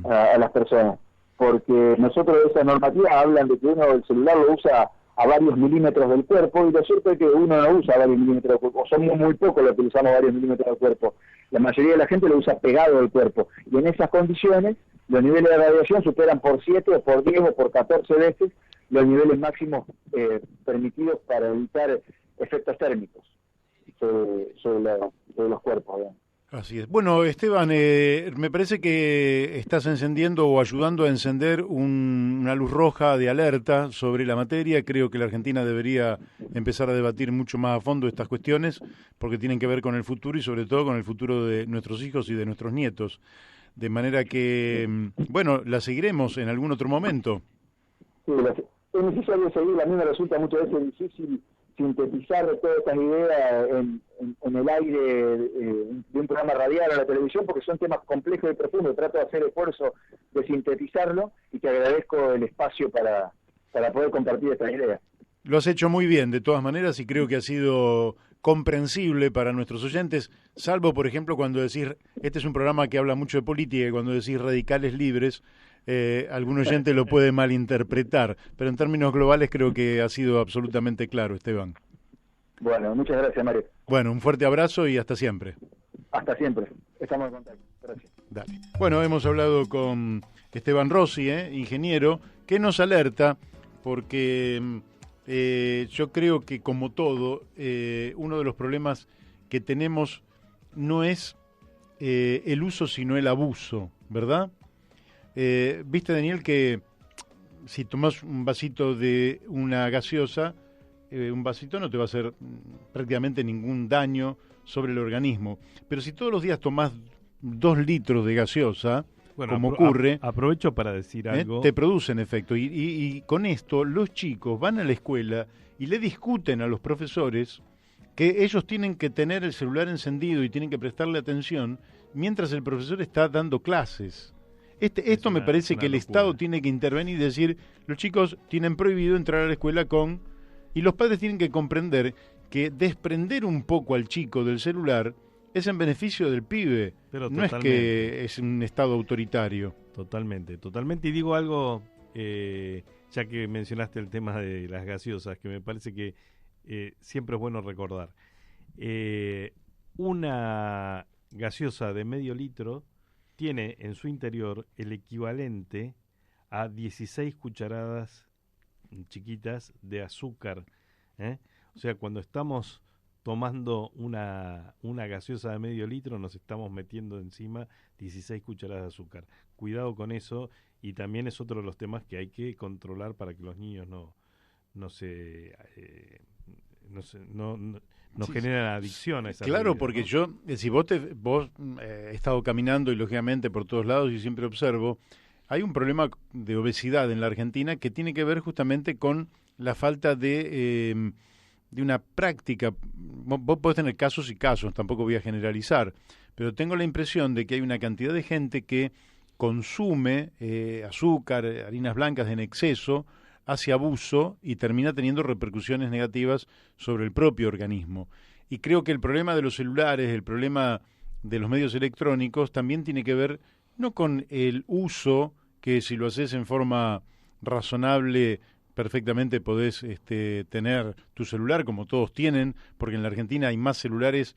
a las personas. Porque nosotros, esas normativas hablan de que uno el celular lo usa a varios milímetros del cuerpo, y lo cierto es que uno no usa varios milímetros del cuerpo, o somos muy pocos los que usamos varios milímetros del cuerpo. La mayoría de la gente lo usa pegado al cuerpo, y en esas condiciones los niveles de radiación superan por 7 o por 10 o por 14 veces los niveles máximos permitidos para evitar efectos térmicos sobre los cuerpos, ¿verdad? Así es. Bueno, Esteban, me parece que estás encendiendo o ayudando a encender una luz roja de alerta sobre la materia. Creo que la Argentina debería empezar a debatir mucho más a fondo estas cuestiones, porque tienen que ver con el futuro y sobre todo con el futuro de nuestros hijos y de nuestros nietos. De manera que, bueno, la seguiremos en algún otro momento. Sí, es necesario seguir. A mí me resulta muchas veces difícil sintetizar todas estas ideas en el aire de un programa radial o la televisión, porque son temas complejos y profundos. Trato de hacer esfuerzo de sintetizarlo, y te agradezco el espacio para poder compartir estas ideas. Lo has hecho muy bien, de todas maneras, y creo que ha sido comprensible para nuestros oyentes, salvo, por ejemplo, cuando decís, este es un programa que habla mucho de política, y cuando decís radicales libres, algún oyente lo puede malinterpretar, pero en términos globales creo que ha sido absolutamente claro, Esteban. Bueno, muchas gracias, Mario. Bueno, un fuerte abrazo y hasta siempre. Hasta siempre, estamos en contacto. Gracias. Dale. Bueno, hemos hablado con Esteban Rossi, ingeniero, que nos alerta porque yo creo que, como todo, uno de los problemas que tenemos no es el uso, sino el abuso, ¿verdad? Viste, Daniel, que si tomás un vasito de una gaseosa, un vasito no te va a hacer prácticamente ningún daño sobre el organismo. Pero si todos los días tomás 2 litros de gaseosa, bueno, como ocurre... Aprovecho para decir algo. Te producen efecto. Y con esto los chicos van a la escuela y le discuten a los profesores que ellos tienen que tener el celular encendido y tienen que prestarle atención mientras el profesor está dando clases. Esto me parece que el Estado tiene que intervenir y decir, los chicos tienen prohibido entrar a la escuela con... Y los padres tienen que comprender que desprender un poco al chico del celular es en beneficio del pibe. Pero no es que es un Estado autoritario. Totalmente. Y digo algo, ya que mencionaste el tema de las gaseosas, que me parece que siempre es bueno recordar. Una gaseosa de medio litro tiene en su interior el equivalente a 16 cucharadas chiquitas de azúcar. O sea, cuando estamos tomando una gaseosa de medio litro, nos estamos metiendo encima 16 cucharadas de azúcar. Cuidado con eso, y también es otro de los temas que hay que controlar para que los niños no generan adicción a esa Claro, bebidas, porque ¿no? Si vos he estado caminando y lógicamente por todos lados y siempre observo, hay un problema de obesidad en la Argentina que tiene que ver justamente con la falta de una práctica. Vos podés tener casos y casos, tampoco voy a generalizar, pero tengo la impresión de que hay una cantidad de gente que consume azúcar, harinas blancas en exceso, hace abuso y termina teniendo repercusiones negativas sobre el propio organismo. Y creo que el problema de los celulares, el problema de los medios electrónicos, también tiene que ver no con el uso, que si lo haces en forma razonable, perfectamente podés tener tu celular, como todos tienen, porque en la Argentina hay más celulares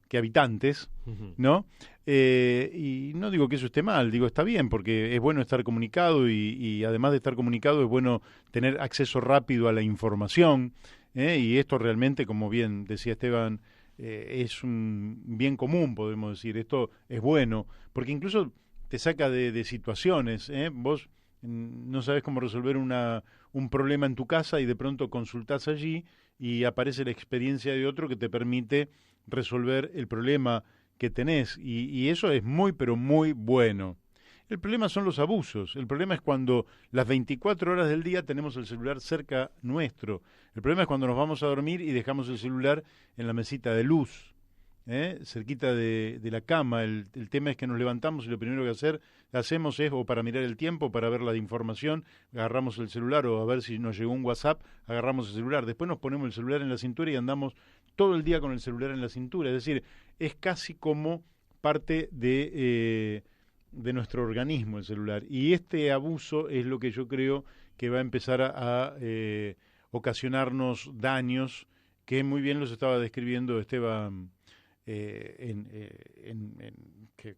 que habitantes, ¿no? Y no digo que eso esté mal, digo está bien, porque es bueno estar comunicado y además de estar comunicado es bueno tener acceso rápido a la información, y esto realmente, como bien decía Esteban, es un bien común, podemos decir. Esto es bueno, porque incluso te saca de situaciones. Vos no sabés cómo resolver un problema en tu casa y de pronto consultás allí y aparece la experiencia de otro que te permite resolver el problema que tenés. Y eso es muy, pero muy bueno. El problema son los abusos. El problema es cuando las 24 horas del día tenemos el celular cerca nuestro. El problema es cuando nos vamos a dormir y dejamos el celular en la mesita de luz, cerquita de la cama. El tema es que nos levantamos y lo primero que hacemos es, o para mirar el tiempo, para ver la información, agarramos el celular, o a ver si nos llegó un WhatsApp, agarramos el celular. Después nos ponemos el celular en la cintura y andamos todo el día con el celular en la cintura. Es decir, es casi como parte de nuestro organismo el celular. Y este abuso es lo que yo creo que va a empezar a ocasionarnos daños, que muy bien los estaba describiendo Esteban, que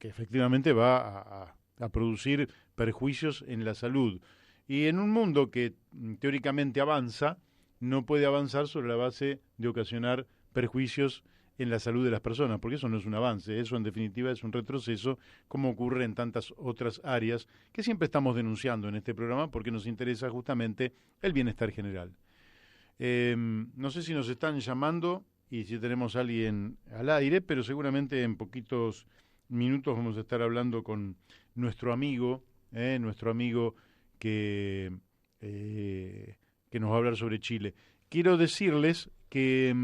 efectivamente va a producir perjuicios en la salud. Y en un mundo que teóricamente avanza, no puede avanzar sobre la base de ocasionar perjuicios en la salud de las personas, porque eso no es un avance, eso en definitiva es un retroceso, como ocurre en tantas otras áreas que siempre estamos denunciando en este programa, porque nos interesa justamente el bienestar general. No sé si nos están llamando y si tenemos a alguien al aire, pero seguramente en poquitos minutos vamos a estar hablando con nuestro amigo que nos va a hablar sobre Chile. Quiero decirles que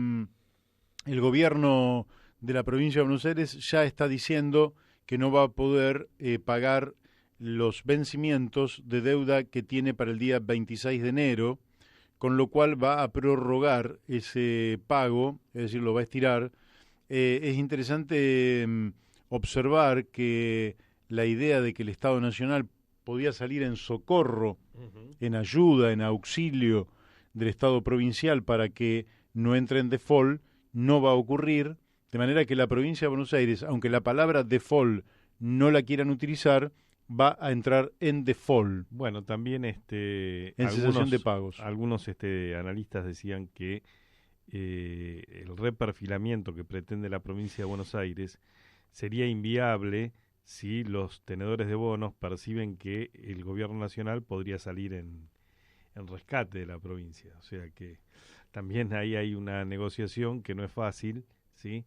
el gobierno de la provincia de Buenos Aires ya está diciendo que no va a poder pagar los vencimientos de deuda que tiene para el día 26 de enero, con lo cual va a prorrogar ese pago, es decir, lo va a estirar. Es interesante observar que la idea de que el Estado Nacional podía salir en socorro, en ayuda, en auxilio del Estado provincial para que no entre en default, no va a ocurrir, de manera que la provincia de Buenos Aires, aunque la palabra default no la quieran utilizar, va a entrar en default. Bueno, también en cesación de pagos. Algunos analistas decían que el reperfilamiento que pretende la provincia de Buenos Aires sería inviable si los tenedores de bonos perciben que el gobierno nacional podría salir en rescate de la provincia. O sea que también ahí hay una negociación que no es fácil, ¿sí?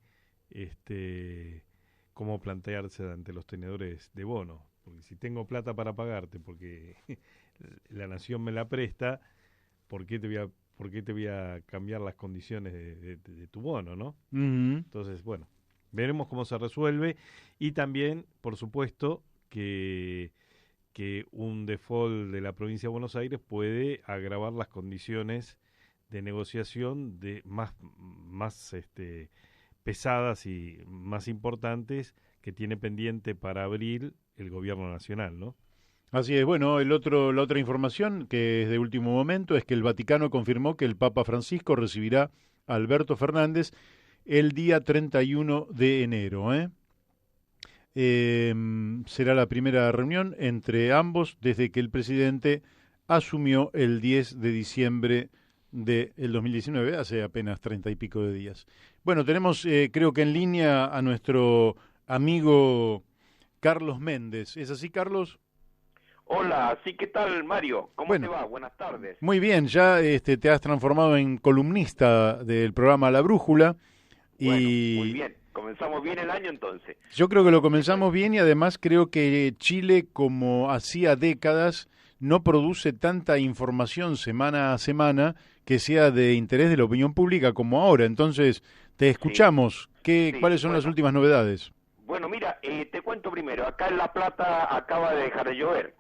Cómo plantearse ante los tenedores de bonos. Porque si tengo plata para pagarte porque la nación me la presta, ¿por qué te voy a cambiar las condiciones de tu bono, no? Uh-huh. Entonces, bueno, veremos cómo se resuelve. Y también, por supuesto, que un default de la provincia de Buenos Aires puede agravar las condiciones de negociación de más pesadas y más importantes que tiene pendiente para abril el gobierno nacional, ¿no? Así es. Bueno, la otra información que es de último momento es que el Vaticano confirmó que el Papa Francisco recibirá a Alberto Fernández el día 31 de enero. Será la primera reunión entre ambos desde que el presidente asumió el 10 de diciembre del 2019, hace apenas 30 y pico de días. Bueno, tenemos creo que en línea a nuestro amigo Carlos Méndez. ¿Es así, Carlos? Hola, sí, ¿qué tal, Mario? ¿Cómo te va? Buenas tardes. Muy bien, ya te has transformado en columnista del programa La Brújula. Bueno, muy bien. Comenzamos bien el año entonces. Yo creo que lo comenzamos bien y además creo que Chile, como hacía décadas, no produce tanta información semana a semana que sea de interés de la opinión pública como ahora. Entonces, te escuchamos. ¿Cuáles son las últimas novedades? Bueno, mira, te cuento primero. Acá en La Plata acaba de dejar de llover.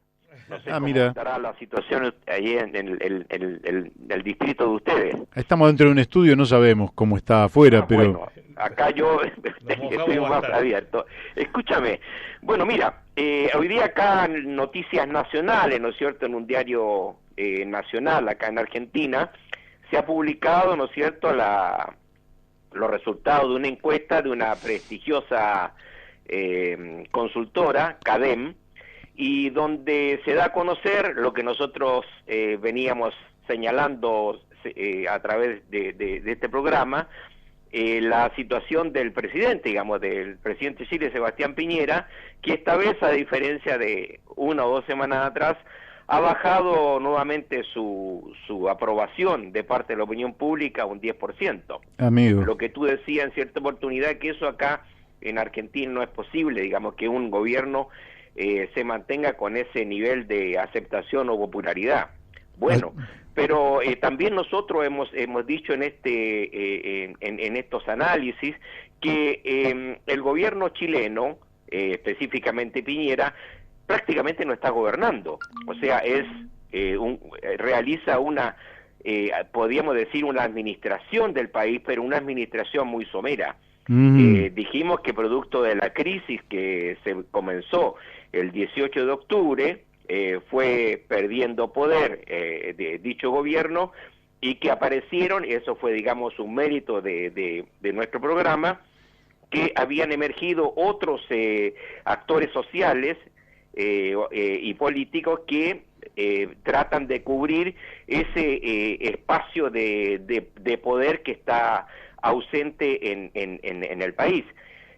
No sé cómo mira. estará la situación ahí en el distrito de ustedes. Estamos dentro de un estudio, no sabemos cómo está afuera, pero... Bueno, acá yo estoy más abierto. Escúchame. Bueno, mira, hoy día acá en Noticias Nacionales, ¿no es cierto?, en un diario nacional acá en Argentina, se ha publicado, ¿no es cierto?, los resultados de una encuesta de una prestigiosa consultora, CADEM, y donde se da a conocer lo que nosotros veníamos señalando a través de este programa, la situación del presidente, digamos, del presidente de Chile, Sebastián Piñera, que esta vez, a diferencia de 1 o 2 semanas atrás, ha bajado nuevamente su aprobación de parte de la opinión pública a un 10%. Amigo. Lo que tú decías en cierta oportunidad, que eso acá en Argentina no es posible, digamos, que un gobierno se mantenga con ese nivel de aceptación o popularidad. Bueno, pero también nosotros hemos dicho en en estos análisis que el gobierno chileno, específicamente Piñera, prácticamente no está gobernando. O sea, realiza podríamos decir, una administración del país, pero una administración muy somera. Dijimos que producto de la crisis que se comenzó el 18 de octubre, fue perdiendo poder de dicho gobierno, y que aparecieron, y eso fue, digamos, un mérito de nuestro programa, que habían emergido otros actores sociales y políticos que tratan de cubrir ese espacio de poder que está ausente en el país.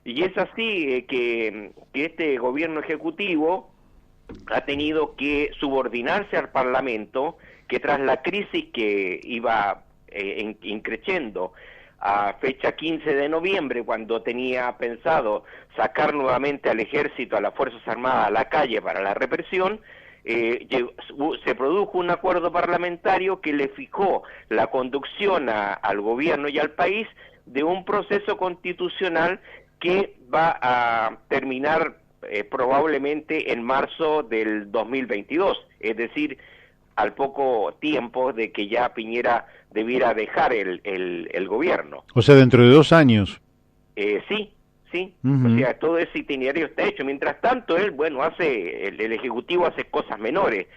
Y es así que este gobierno ejecutivo ha tenido que subordinarse al Parlamento, que tras la crisis que iba increciendo a fecha 15 de noviembre, cuando tenía pensado sacar nuevamente al ejército, a las Fuerzas Armadas a la calle para la represión, se produjo un acuerdo parlamentario que le fijó la conducción al gobierno y al país de un proceso constitucional que va a terminar probablemente en marzo del 2022, es decir, al poco tiempo de que ya Piñera debiera dejar el gobierno. O sea, dentro de 2 años. Sí. O sea, todo ese itinerario está hecho. Mientras tanto, él, bueno, el Ejecutivo hace cosas menores.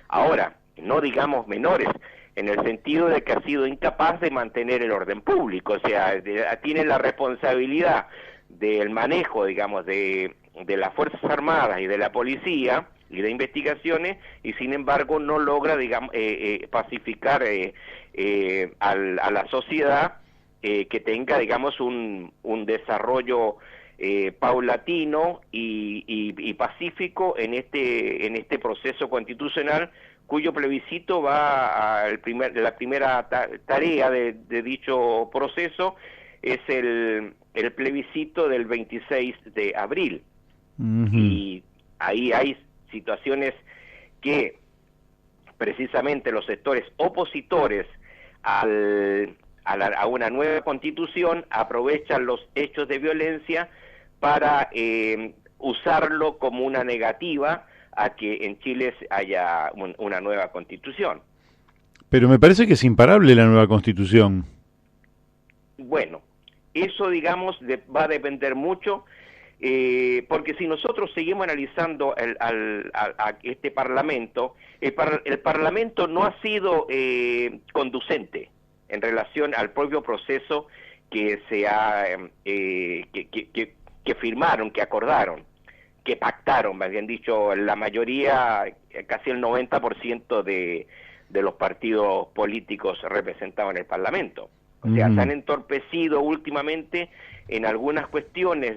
Ahora, no digamos menores, en el sentido de que ha sido incapaz de mantener el orden público. O sea, tiene la responsabilidad del manejo, digamos, de las Fuerzas Armadas y de la policía y de investigaciones, y sin embargo no logra, digamos, pacificar a la sociedad, que tenga, digamos, un desarrollo paulatino y pacífico en este proceso constitucional, cuyo plebiscito va la primera tarea de dicho proceso es el plebiscito del 26 de abril. Y ahí hay situaciones que precisamente los sectores opositores a una nueva constitución aprovechan los hechos de violencia para usarlo como una negativa a que en Chile haya una nueva constitución. Pero me parece que es imparable la nueva constitución. Bueno, eso, digamos, va a depender mucho, porque si nosotros seguimos analizando a este Parlamento, el Parlamento no ha sido conducente en relación al propio proceso que que firmaron, que acordaron, que pactaron, más bien dicho, la mayoría, casi el 90% de los partidos políticos representados en el Parlamento. O sea, se han entorpecido últimamente en algunas cuestiones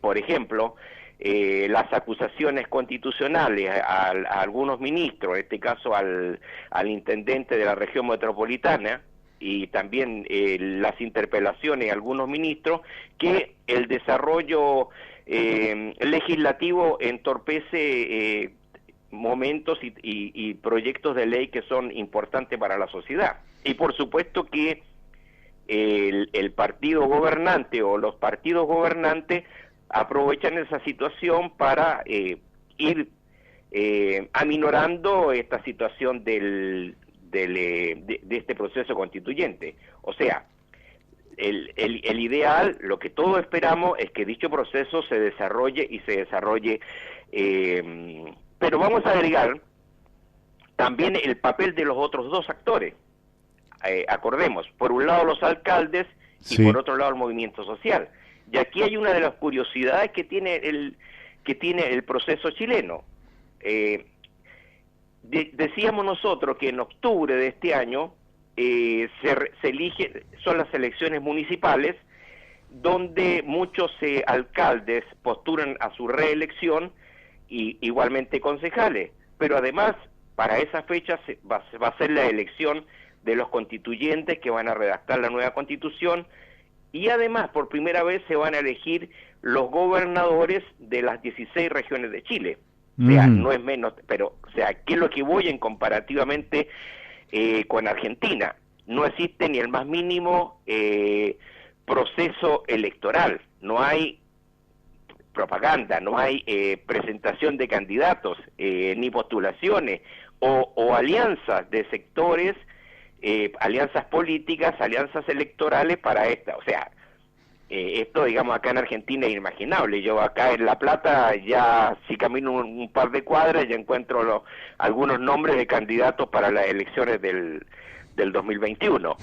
por ejemplo, las acusaciones constitucionales a algunos ministros, en este caso al intendente de la región metropolitana, y también las interpelaciones a algunos ministros, que el desarrollo legislativo entorpece momentos y proyectos de ley que son importantes para la sociedad. Y por supuesto que el partido gobernante o los partidos gobernantes aprovechan esa situación para ir aminorando esta situación de este proceso constituyente. O sea, el ideal, lo que todos esperamos es que dicho proceso se desarrolle y se desarrolle, pero vamos a agregar también el papel de los otros dos actores. Acordemos, por un lado los alcaldes y Sí. por otro lado el movimiento social. Y aquí hay una de las curiosidades que tiene el proceso chileno. Decíamos nosotros que en octubre de este año se elige, son las elecciones municipales, donde muchos alcaldes postulan a su reelección y igualmente concejales, pero además para esa fecha va a ser la elección de los constituyentes que van a redactar la nueva constitución, y además por primera vez se van a elegir los gobernadores de las 16 regiones de Chile. O sea, no es menos, pero, o sea, ¿qué es lo que voy en comparativamente con Argentina? No existe ni el más mínimo proceso electoral, no hay propaganda, no hay presentación de candidatos, ni postulaciones, o alianzas de sectores, alianzas políticas, alianzas electorales para esta. O sea, esto, digamos, acá en Argentina es inimaginable. Yo acá en La Plata, ya si camino un par de cuadras, ya encuentro algunos nombres de candidatos para las elecciones del 2021.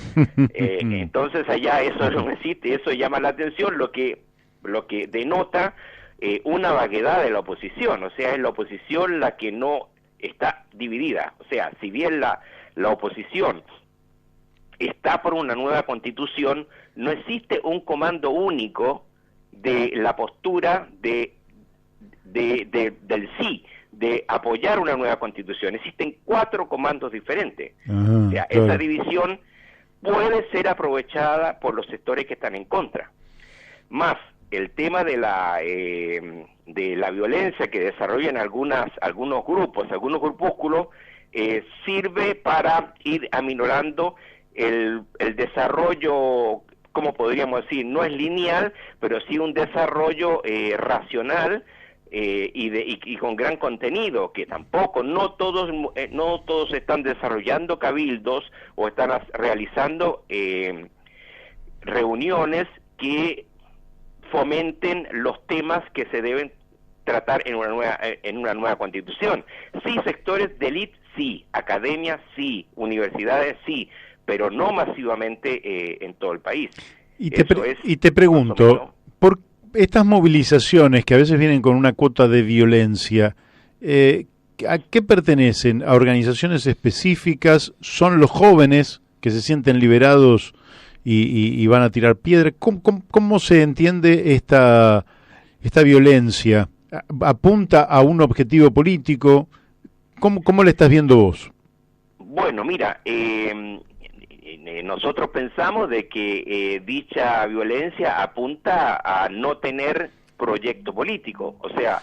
Entonces allá eso no existe, eso llama la atención, lo que denota una vaguedad de la oposición. O sea, es la oposición la que no está dividida. O sea, si bien la oposición está por una nueva constitución, no existe un comando único de la postura del sí, de apoyar una nueva constitución. Existen 4 comandos diferentes. O sea, claro. esa división puede ser aprovechada por los sectores que están en contra. Más el tema de la violencia que desarrollan algunos grupos, algunos grupúsculos, sirve para ir aminorando el desarrollo, como podríamos decir, no es lineal, pero sí un desarrollo racional y con gran contenido, que tampoco, no todos están desarrollando cabildos o están realizando reuniones que fomenten los temas que se deben tratar en una nueva constitución. Sí, sectores de élite, sí, academia, sí, universidades, sí, pero no masivamente en todo el país. Y te pregunto, por estas movilizaciones que a veces vienen con una cuota de violencia, ¿a qué pertenecen? ¿A organizaciones específicas? ¿Son los jóvenes que se sienten liberados y van a tirar piedra? ¿Cómo se entiende esta violencia? ¿Apunta a un objetivo político? ¿Cómo le estás viendo vos? Bueno, mira, nosotros pensamos de que dicha violencia apunta a no tener proyecto político. O sea,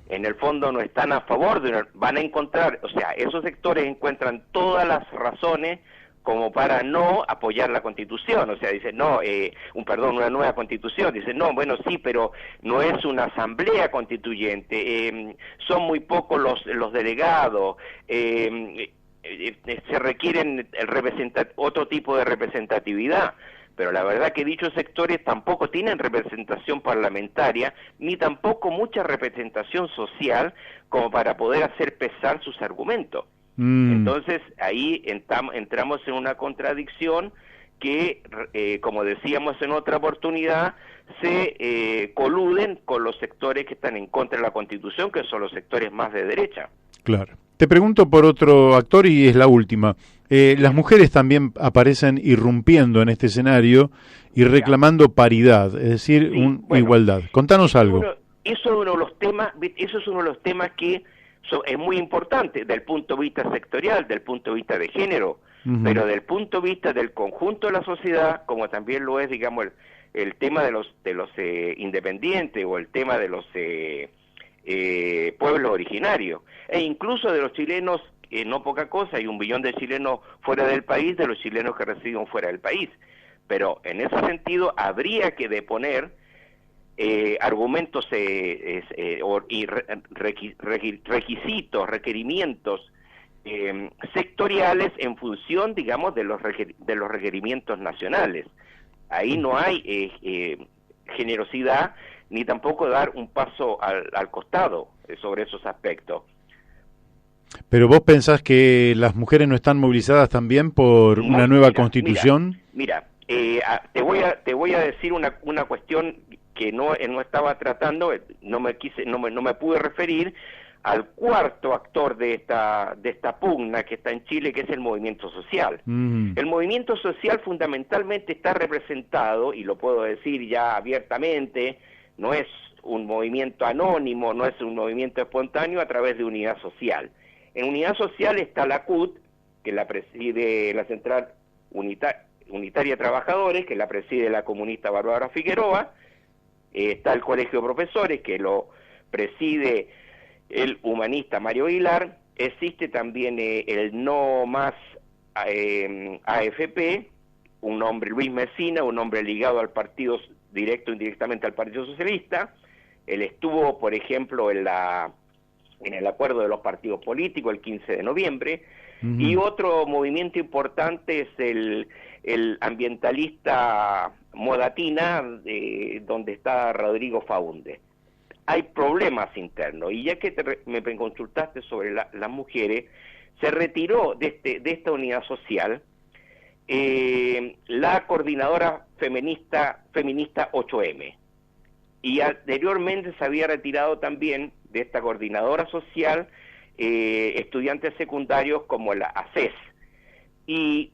en el fondo no están a favor van a encontrar, o sea, esos sectores encuentran todas las razones como para no apoyar la Constitución. O sea, dicen, no, una nueva Constitución. Dicen, no, bueno, sí, pero no es una asamblea constituyente, son muy pocos los delegados, se requieren otro tipo de representatividad. Pero la verdad que dichos sectores tampoco tienen representación parlamentaria, ni tampoco mucha representación social como para poder hacer pesar sus argumentos. Entonces ahí entramos en una contradicción que, como decíamos en otra oportunidad, se coluden con los sectores que están en contra de la Constitución, que son los sectores más de derecha. Claro. Te pregunto por otro actor y es la última. Las mujeres también aparecen irrumpiendo en este escenario y reclamando paridad, es decir, igualdad. Contanos algo. Eso es uno de los temas que es muy importante desde el punto de vista sectorial, del punto de vista de género, pero desde el punto de vista del conjunto de la sociedad, como también lo es, digamos, el tema de los independientes o el tema de los pueblos originarios, e incluso de los chilenos no poca cosa, hay 1 billón de chilenos fuera del país, de los chilenos que residen fuera del país. Pero en ese sentido habría que deponer argumentos y requisitos, requerimientos sectoriales en función, digamos, de los requerimientos nacionales. Ahí no hay generosidad ni tampoco dar un paso al costado sobre esos aspectos. Pero vos pensás que las mujeres no están movilizadas también por una nueva constitución. Mira, te voy a decir una cuestión que no estaba tratando, no me pude referir al cuarto actor de esta pugna que está en Chile, que es el movimiento social. El movimiento social fundamentalmente está representado, y lo puedo decir ya abiertamente, no es un movimiento anónimo, no es un movimiento espontáneo, a través de Unidad Social. En Unidad Social está la CUT, que la preside la Central Unitaria de Trabajadores, que la preside la comunista Bárbara Figueroa, está el Colegio de Profesores, que lo preside el humanista Mario Aguilar, existe también el No Más AFP, un hombre, Luis Mesina, un hombre ligado al partido, directo o indirectamente al Partido Socialista. Él estuvo, por ejemplo, en el acuerdo de los partidos políticos el 15 de noviembre, y otro movimiento importante es el ambientalista Modatina, donde está Rodrigo Faúndez. Hay problemas internos, y ya que me consultaste sobre las mujeres, se retiró de esta unidad social la coordinadora feminista 8M, y anteriormente se había retirado también de esta coordinadora social estudiantes secundarios como la ACES, y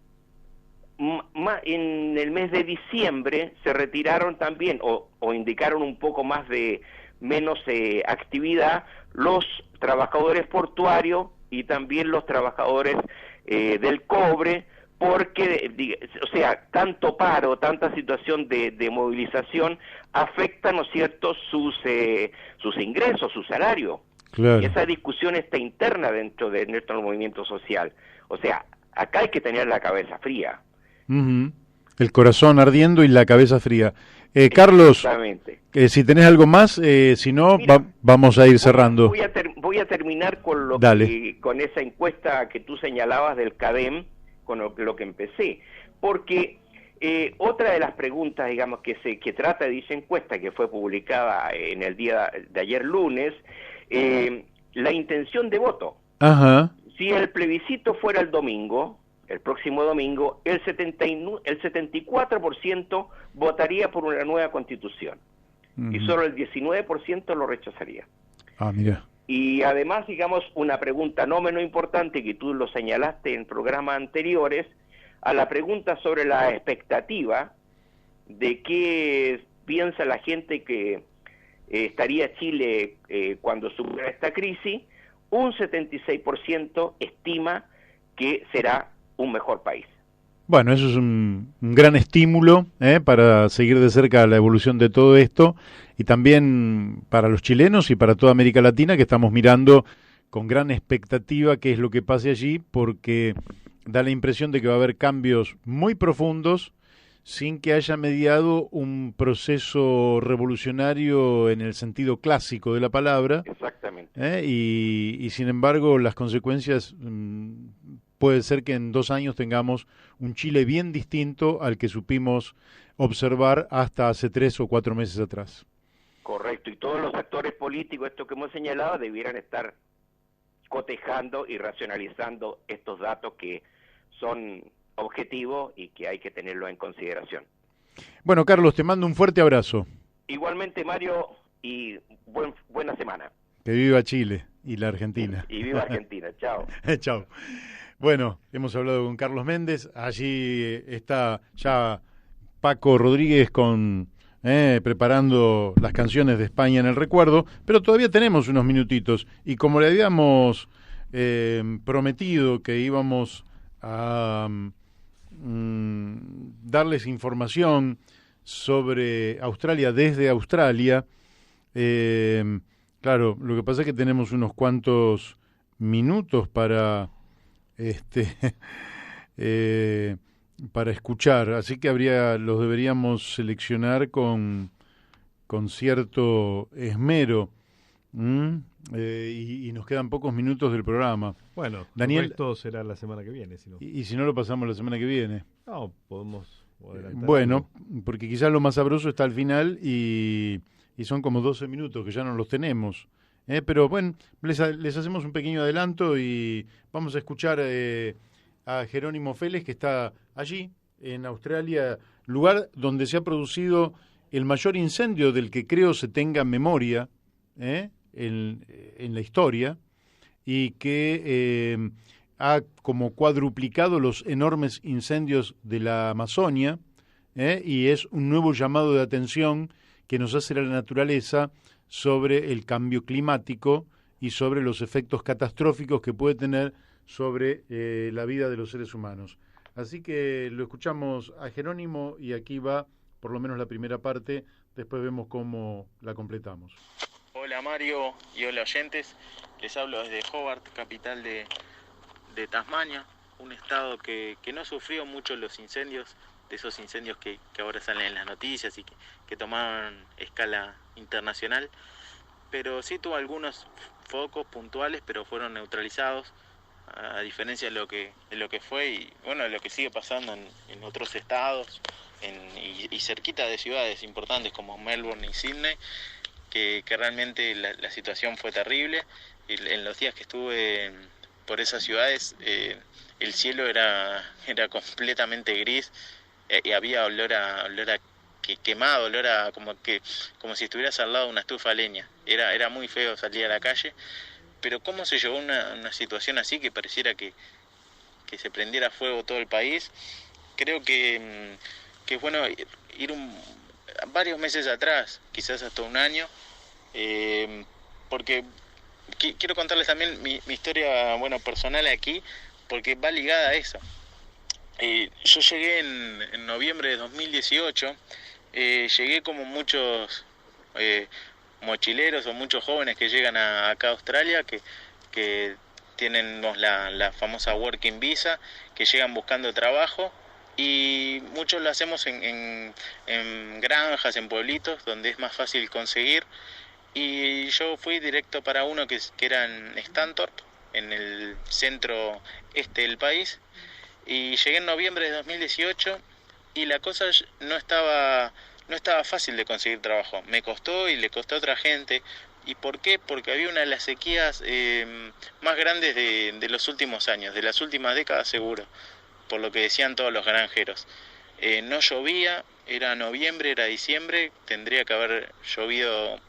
en el mes de diciembre se retiraron también o indicaron un poco más de menos actividad los trabajadores portuarios y también los trabajadores del cobre, porque, o sea, tanto paro, tanta situación de movilización afecta, ¿no es cierto?, sus ingresos, su salario. Claro. Y esa discusión está interna dentro de nuestro movimiento social. O sea, acá hay que tener la cabeza fría. El corazón ardiendo y la cabeza fría. Carlos, si tenés algo más, si no, vamos a ir cerrando. Voy a terminar con con esa encuesta que tú señalabas del CADEM, con lo que empecé, porque otra de las preguntas, digamos, que trata de dicha encuesta, que fue publicada en el día de ayer lunes, la intención de voto. Ajá. Si el plebiscito fuera el domingo, el próximo domingo, el 74% votaría por una nueva constitución, y solo el 19% lo rechazaría. Ah, mira. Y además, digamos, una pregunta no menos importante, que tú lo señalaste en programas anteriores, a la pregunta sobre la expectativa de qué piensa la gente que estaría Chile cuando supera esta crisis, un 76% estima que será un mejor país. Bueno, eso es un gran estímulo para seguir de cerca la evolución de todo esto, y también para los chilenos y para toda América Latina, que estamos mirando con gran expectativa qué es lo que pase allí, porque da la impresión de que va a haber cambios muy profundos sin que haya mediado un proceso revolucionario en el sentido clásico de la palabra. Exactamente. Y sin embargo, las consecuencias puede ser que en 2 años tengamos un Chile bien distinto al que supimos observar hasta hace 3 o 4 meses atrás. Correcto, y todos los actores políticos, esto que hemos señalado, debieran estar cotejando y racionalizando estos datos que son objetivos y que hay que tenerlo en consideración. Bueno, Carlos, te mando un fuerte abrazo. Igualmente, Mario, y buena semana. Que viva Chile y la Argentina. Y viva Argentina, chao. Chao. Bueno, hemos hablado con Carlos Méndez, allí está ya Paco Rodríguez preparando las canciones de España en el recuerdo, pero todavía tenemos unos minutitos, y como le habíamos prometido que íbamos a darles información sobre Australia desde Australia, claro, lo que pasa es que tenemos unos cuantos minutos para este, para escuchar, así que los deberíamos seleccionar con cierto esmero. Y nos quedan pocos minutos del programa. Bueno, Daniel, esto será la semana que viene. Si no. Y si no, lo pasamos la semana que viene. No, podemos adelantar. Bueno, porque quizás lo más sabroso está al final y son como 12 minutos que ya no los tenemos. Pero bueno, les hacemos un pequeño adelanto y vamos a escuchar a Jerónimo Félez, que está allí, en Australia, lugar donde se ha producido el mayor incendio del que creo se tenga memoria, en la historia, y que ha como cuadruplicado los enormes incendios de la Amazonia, y es un nuevo llamado de atención que nos hace la naturaleza sobre el cambio climático y sobre los efectos catastróficos que puede tener sobre la vida de los seres humanos. Así que lo escuchamos a Jerónimo y aquí va por lo menos la primera parte, después vemos cómo la completamos. Hola Mario y hola oyentes, les hablo desde Hobart, capital de Tasmania, un estado que no sufrió mucho los incendios, de esos incendios que ahora salen en las noticias y que tomaron escala internacional, pero sí tuvo algunos focos puntuales, pero fueron neutralizados, a diferencia de lo que fue y bueno, de lo que sigue pasando en otros estados y cerquita de ciudades importantes como Melbourne y Sydney, que realmente la situación fue terrible. En los días que estuve por esas ciudades, el cielo era completamente gris y había olor a quemado, olor a como si estuvieras al lado de una estufa de leña. Era muy feo salir a la calle, pero cómo se llevó una situación así que pareciera que se prendiera fuego todo el país. Creo que es bueno ir varios meses atrás, quizás hasta un año, porque quiero contarles también mi historia personal aquí, porque va ligada a eso. Yo llegué en noviembre de 2018, llegué como muchos mochileros o muchos jóvenes que llegan acá a Australia, que tienen la famosa Working Visa, que llegan buscando trabajo, y muchos lo hacemos en granjas, en pueblitos, donde es más fácil conseguir. Y yo fui directo para uno que era en Stanthorpe, en el centro este del país, y llegué en noviembre de 2018 y la cosa no estaba fácil de conseguir trabajo. Me costó y le costó a otra gente. ¿Y por qué? Porque había una de las sequías más grandes de los últimos años, de las últimas décadas seguro, por lo que decían todos los granjeros. No llovía, era noviembre, era diciembre, tendría que haber llovido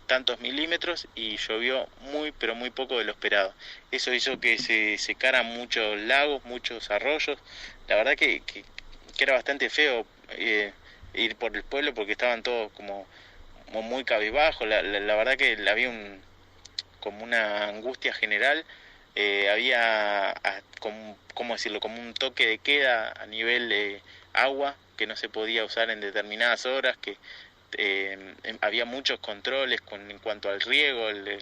tantos milímetros y llovió muy pero muy poco de lo esperado. Eso hizo que se secaran muchos lagos, muchos arroyos. La verdad que era bastante feo ir por el pueblo porque estaban todos como muy cabizbajos. La verdad que había como una angustia general. Había, ¿cómo decirlo?, como un toque de queda a nivel agua, que no se podía usar en determinadas horas, que había muchos controles en cuanto al riego. El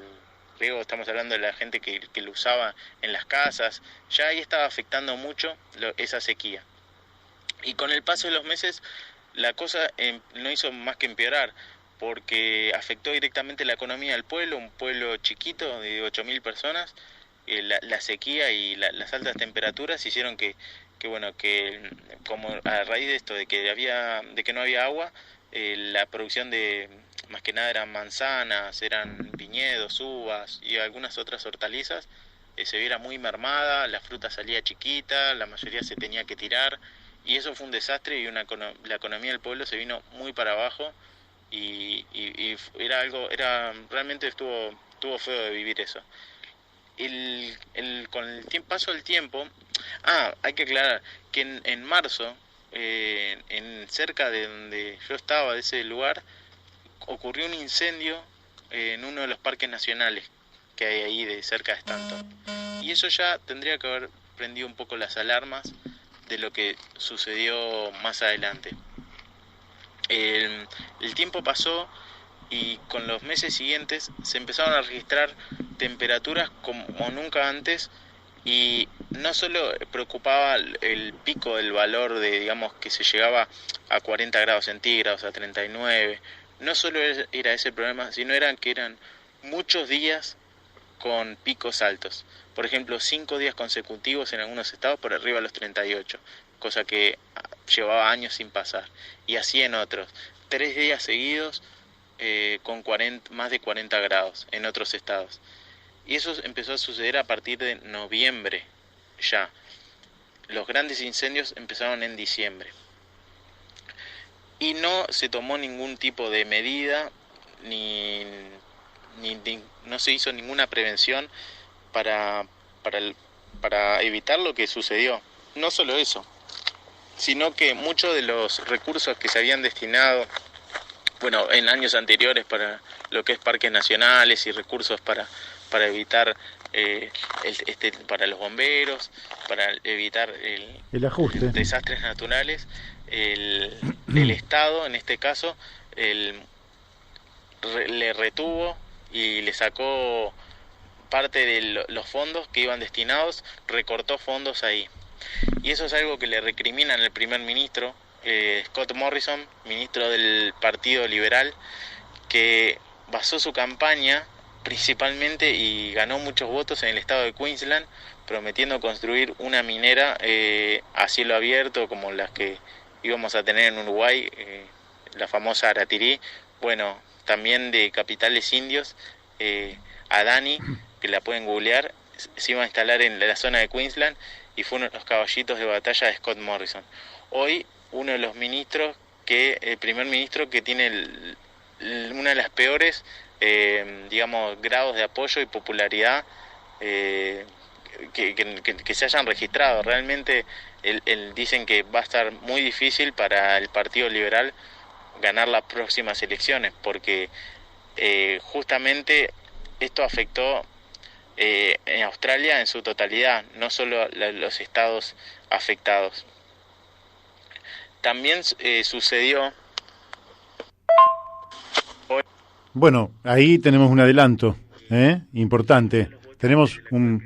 riego, estamos hablando de la gente que lo usaba en las casas. Ya ahí estaba afectando mucho esa sequía. Y con el paso de los meses la cosa no hizo más que empeorar, porque afectó directamente la economía del pueblo, un pueblo chiquito de 8.000 personas. La sequía y las altas temperaturas hicieron que como a raíz de esto, de que no había agua, la producción de, más que nada, eran manzanas, eran viñedos, uvas y algunas otras hortalizas, se viera muy mermada, la fruta salía chiquita, la mayoría se tenía que tirar, y eso fue un desastre y la economía del pueblo se vino muy para abajo y realmente estuvo feo de vivir eso. Con el paso del tiempo, hay que aclarar que en marzo, cerca de donde yo estaba, de ese lugar, ocurrió un incendio en uno de los parques nacionales que hay ahí de cerca de Stanthorpe, y eso ya tendría que haber prendido un poco las alarmas de lo que sucedió más adelante. El tiempo pasó y con los meses siguientes se empezaron a registrar temperaturas como nunca antes, Y no solo preocupaba el pico del valor de, digamos, que se llegaba a 40 grados centígrados, a 39, no solo era ese problema, sino que eran muchos días con picos altos. Por ejemplo, 5 días consecutivos en algunos estados por arriba de los 38, cosa que llevaba años sin pasar. Y así en otros. 3 días seguidos con más de 40 grados en otros estados. Y eso empezó a suceder a partir de noviembre ya. Los grandes incendios empezaron en diciembre. Y no se tomó ningún tipo de medida, no se hizo ninguna prevención para evitar lo que sucedió. No solo eso, sino que muchos de los recursos que se habían destinado, en años anteriores para lo que es parques nacionales y recursos para evitar para los bomberos, para evitar el ajuste, desastres naturales, el Estado en este caso le retuvo y le sacó parte de los fondos que iban destinados, recortó fondos ahí. Y eso es algo que le recriminan al primer ministro Scott Morrison, ministro del Partido Liberal, que basó su campaña principalmente y ganó muchos votos en el estado de Queensland, prometiendo construir una minera a cielo abierto como las que íbamos a tener en Uruguay, la famosa Aratirí, también de capitales indios, Adani, que la pueden googlear, se iba a instalar en la zona de Queensland y fue uno de los caballitos de batalla de Scott Morrison. Hoy uno de los ministros, el primer ministro que tiene una de las peores grados de apoyo y popularidad que se hayan registrado. Realmente dicen que va a estar muy difícil para el Partido Liberal ganar las próximas elecciones, porque justamente esto afectó en Australia en su totalidad, no solo los estados afectados. También sucedió... Bueno, ahí tenemos un adelanto importante. Tenemos un...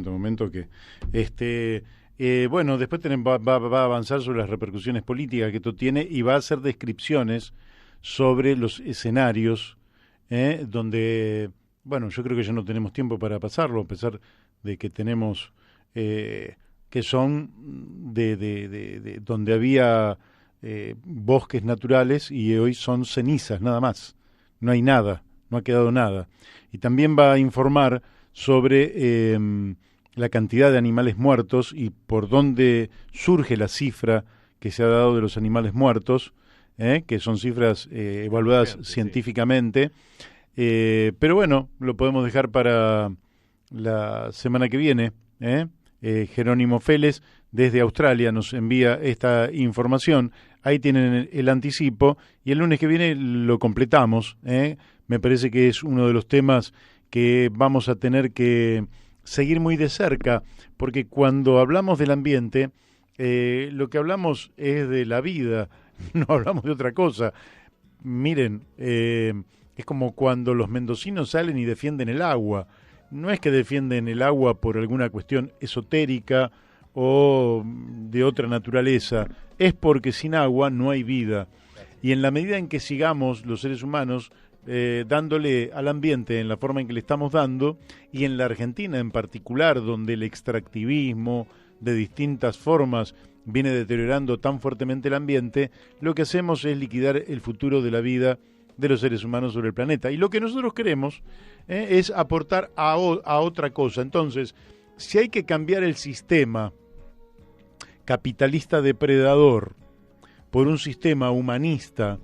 momento que... después va a avanzar sobre las repercusiones políticas que esto tiene y va a hacer descripciones sobre los escenarios donde... yo creo que ya no tenemos tiempo para pasarlo, a pesar de que tenemos... que son de donde había... bosques naturales y hoy son cenizas nada más, no hay nada, no ha quedado nada. Y también va a informar sobre la cantidad de animales muertos y por dónde surge la cifra que se ha dado de los animales muertos, que son cifras evaluadas científicamente, pero lo podemos dejar para la semana que viene. Jerónimo Félez desde Australia nos envía esta información. Ahí tienen el anticipo y el lunes que viene lo completamos. Me parece que es uno de los temas que vamos a tener que seguir muy de cerca, porque cuando hablamos del ambiente, lo que hablamos es de la vida, no hablamos de otra cosa. Miren, es como cuando los mendocinos salen y defienden el agua. No es que defienden el agua por alguna cuestión esotérica o de otra naturaleza, es porque sin agua no hay vida. Y en la medida en que sigamos los seres humanos dándole al ambiente en la forma en que le estamos dando, y en la Argentina en particular, donde el extractivismo de distintas formas viene deteriorando tan fuertemente el ambiente, lo que hacemos es liquidar el futuro de la vida de los seres humanos sobre el planeta. Y lo que nosotros queremos es aportar a otra cosa. Entonces, si hay que cambiar el sistema capitalista depredador por un sistema humanista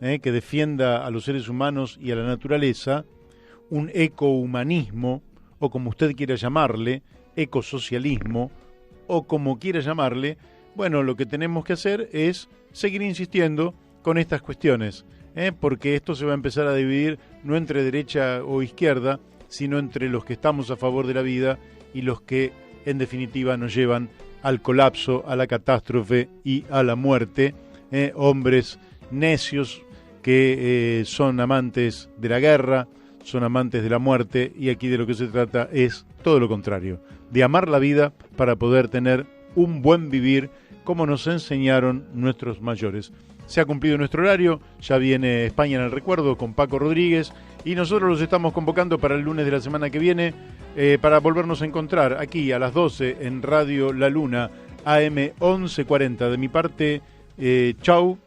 que defienda a los seres humanos y a la naturaleza, un ecohumanismo, o como usted quiera llamarle, ecosocialismo, o como quiera llamarle, lo que tenemos que hacer es seguir insistiendo con estas cuestiones, porque esto se va a empezar a dividir no entre derecha o izquierda, sino entre los que estamos a favor de la vida y los que en definitiva nos llevan al colapso, a la catástrofe y a la muerte. Hombres necios que son amantes de la guerra, son amantes de la muerte, y aquí de lo que se trata es todo lo contrario, de amar la vida para poder tener un buen vivir como nos enseñaron nuestros mayores. Se ha cumplido nuestro horario, ya viene España en el recuerdo con Paco Rodríguez, y nosotros los estamos convocando para el lunes de la semana que viene para volvernos a encontrar aquí a las 12 en Radio La Luna, AM 1140. De mi parte, chau